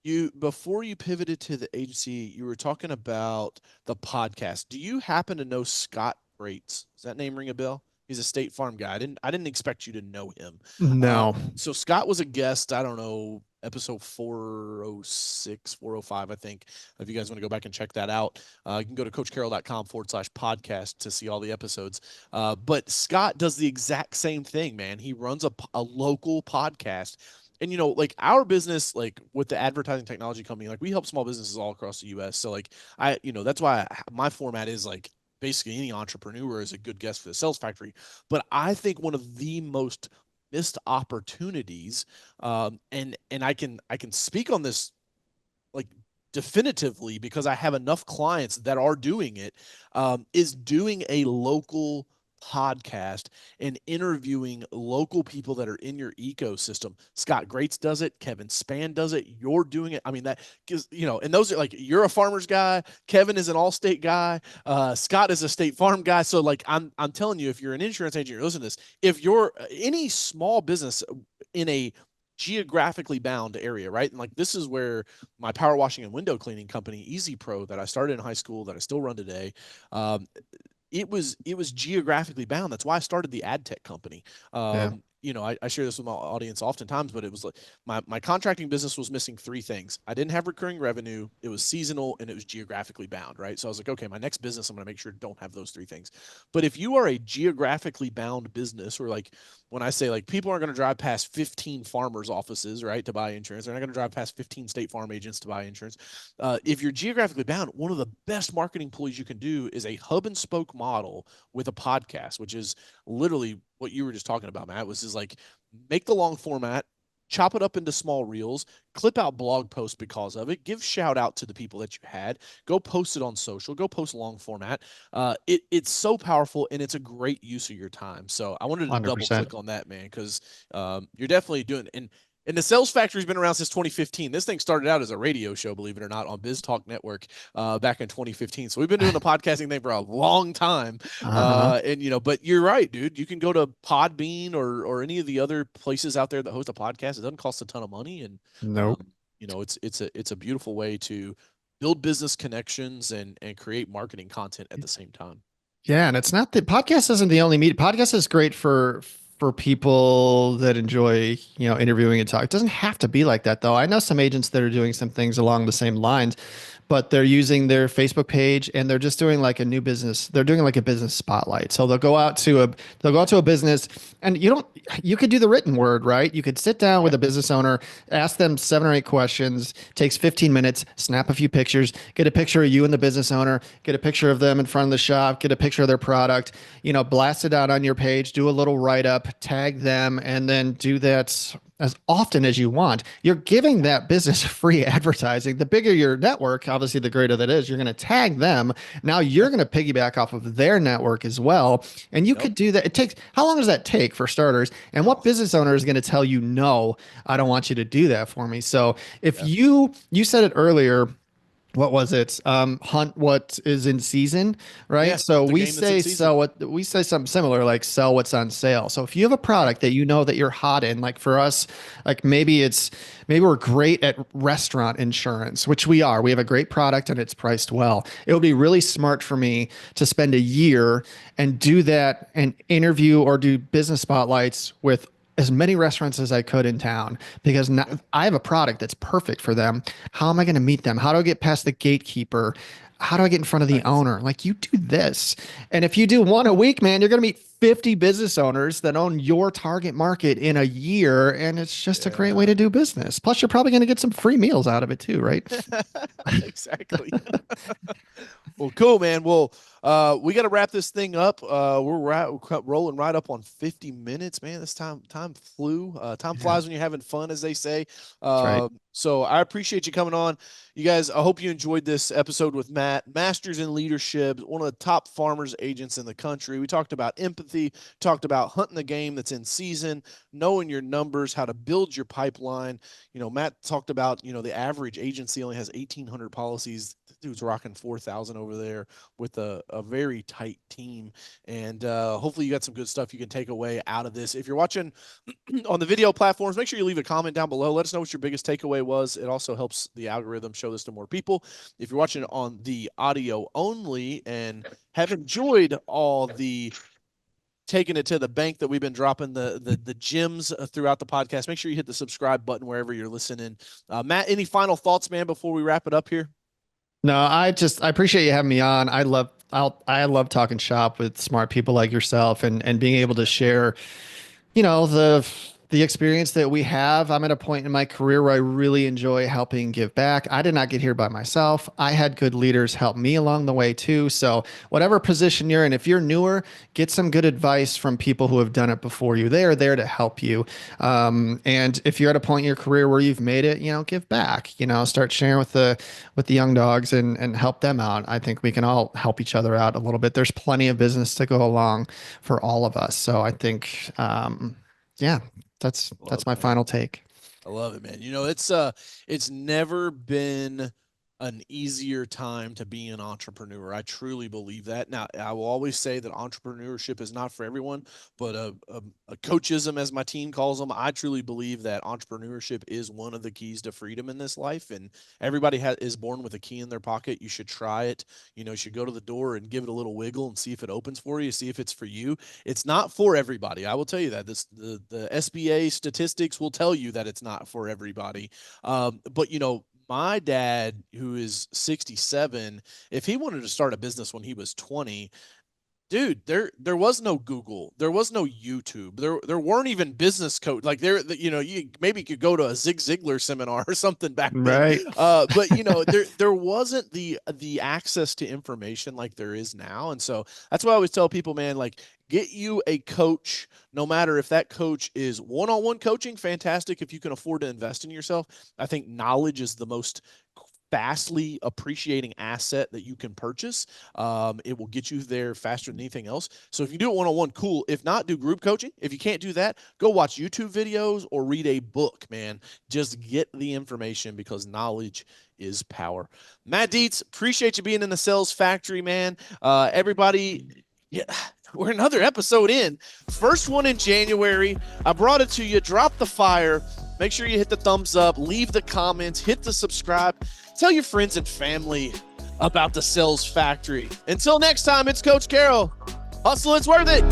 Speaker 1: You before you pivoted to the agency, you were talking about the podcast. Do you happen to know Scott Rates? Does that name ring a bell? He's a State Farm guy. I didn't expect you to know him.
Speaker 2: No.
Speaker 1: So Scott was a guest, I don't know, episode 406, 405, I think. If you guys want to go back and check that out, you can go to coachcarroll.com/podcast to see all the episodes. But Scott does the exact same thing, man. He runs a local podcast. And like our business, like with the advertising technology company, like we help small businesses all across the US. So like that's why my format is like basically any entrepreneur is a good guest for the sales factory. But I think one of the most missed opportunities, and I can speak on this like definitively because I have enough clients that are doing it, is doing a local podcast and interviewing local people that are in your ecosystem. Scott Greats does it. Kevin Span does it. You're doing it. I mean, that because, and those are like, you're a farmer's guy. Kevin is an Allstate guy. Scott is a State Farm guy. So like, I'm telling you, if you're an insurance agent, you're listening to this, if you're any small business in a geographically bound area, right? And like this is where my power washing and window cleaning company, Easy Pro, that I started in high school, that I still run today, um, it was geographically bound. That's why I started the ad tech company.
Speaker 2: Yeah.
Speaker 1: I share this with my audience oftentimes, but it was like my contracting business was missing three things. I didn't have recurring revenue, it was seasonal, and it was geographically bound, right? So I was like, okay, my next business, I'm going to make sure don't have those three things. But if you are a geographically bound business, or like when I say like people aren't going to drive past 15 farmers offices, right, to buy insurance, they're not going to drive past 15 State Farm agents to buy insurance. If you're geographically bound, one of the best marketing pulls you can do is a hub and spoke model with a podcast, which is literally what you were just talking about, Matt, was is like make the long format, chop it up into small reels, clip out blog posts because of it, give shout out to the people that you had, go post it on social, go post long format. It's so powerful and it's a great use of your time. So I wanted to double
Speaker 2: 100%.
Speaker 1: click on that, man, because you're definitely doing, and the Sales Factory's been around since 2015. This thing started out as a radio show, believe it or not, on Biz Talk Network back in 2015. So we've been doing the podcasting thing for a long time.
Speaker 2: Uh-huh.
Speaker 1: But you're right, dude. You can go to Podbean or any of the other places out there that host a podcast. It doesn't cost a ton of money, and
Speaker 2: Nope.
Speaker 1: it's a beautiful way to build business connections and create marketing content at the same time.
Speaker 2: Yeah, and it's not the podcast isn't the only media. Podcast is great for people that enjoy, interviewing and talk. It doesn't have to be like that though. I know some agents that are doing some things along the same lines, but they're using their Facebook page and they're just doing like a new business. They're doing like a business spotlight. So they'll go out to a business, and you could do the written word, right? You could sit down with a business owner, ask them 7 or 8 questions, takes 15 minutes, snap a few pictures, get a picture of you and the business owner, get a picture of them in front of the shop, get a picture of their product, blast it out on your page, do a little write up, tag them, and then do that as often as you want. You're giving that business free advertising. The bigger your network, obviously, the greater that is. You're going to tag them. Now you're going to piggyback off of their network as well. And you could do that. How long does that take for starters? And what business owner is going to tell you, no, I don't want you to do that for me? So if you said it earlier, what was it? Hunt what is in season, right?
Speaker 1: Yeah,
Speaker 2: so
Speaker 1: the
Speaker 2: we
Speaker 1: game that's in
Speaker 2: say
Speaker 1: season.
Speaker 2: sell what we say something similar, like sell what's on sale. So if you have a product that you know that you're hot in, like for us, like maybe we're great at restaurant insurance, which we are. We have a great product and it's priced well. It would be really smart for me to spend a year and do that and interview or do business spotlights with as many restaurants as I could in town, because now I have a product that's perfect for them. How am I going to meet them? How do I get past the gatekeeper? How do I get in front of the owner? Like, you do this. And if you do one a week, man, you're going to meet 50 business owners that own your target market in a year. And it's just a great way to do business. Plus, you're probably going to get some free meals out of it too, right?
Speaker 1: Exactly. Well, cool, man. Well, we got to wrap this thing up. We're rolling right up on 50 minutes, man. This time flew. Time flies when you're having fun, as they say.
Speaker 2: That's right.
Speaker 1: So I appreciate you coming on. You guys, I hope you enjoyed this episode with Matt, Masters in Leadership, one of the top farmers agents in the country. We talked about empathy, talked about hunting the game that's in season, knowing your numbers, how to build your pipeline. Matt talked about, the average agency only has 1,800 policies. Dude's rocking 4,000 over there with a very tight team. And hopefully you got some good stuff you can take away out of this. If you're watching on the video platforms, make sure you leave a comment down below. Let us know what your biggest takeaway was. It also helps the algorithm show this to more people. If you're watching on the audio only and have enjoyed all the taking it to the bank that we've been dropping the gems throughout the podcast, make sure you hit the subscribe button wherever you're listening. Matt, any final thoughts, man, before we wrap it up here?
Speaker 2: No, I appreciate you having me on. I love talking shop with smart people like yourself and being able to share, the experience that we have. I'm at a point in my career where I really enjoy helping give back. I did not get here by myself. I had good leaders help me along the way too. So whatever position you're in, if you're newer, get some good advice from people who have done it before you. They are there to help you. And if you're at a point in your career where you've made it, give back, start sharing with the young dogs and help them out. I think we can all help each other out a little bit. There's plenty of business to go along for all of us. So I think, that's my final take.
Speaker 1: I love it, man. It's never been an easier time to be an entrepreneur. I truly believe that. Now, I will always say that entrepreneurship is not for everyone, but a coachism, as my team calls them, I truly believe that entrepreneurship is one of the keys to freedom in this life. And everybody is born with a key in their pocket. You should try it. You should go to the door and give it a little wiggle and see if it opens for you, see if it's for you. It's not for everybody. I will tell you that. The SBA statistics will tell you that it's not for everybody. But my dad, who is 67, if he wanted to start a business when he was 20, dude, there was no Google, there was no YouTube, there weren't even business coach. Like you maybe could go to a Zig Ziglar seminar or something back then.
Speaker 2: Right.
Speaker 1: But there wasn't the access to information like there is now. And so that's why I always tell people, man, like, get you a coach, no matter if that coach is one-on-one coaching, fantastic. If you can afford to invest in yourself, I think knowledge is the most fastly appreciating asset that you can purchase. It will get you there faster than anything else. So if you do it one-on-one, cool. If not, do group coaching. If you can't do that, go watch YouTube videos or read a book, man. Just get the information, because knowledge is power. Matt Dietz, appreciate you being in the sales factory, man. Everybody, yeah, we're another episode in. First one in January. I brought it to you. Drop the fire. Make sure you hit the thumbs up, leave the comments, hit the subscribe. Tell your friends and family about the Sales Factory. Until next time, it's Coach Carroll. Hustle, it's worth it.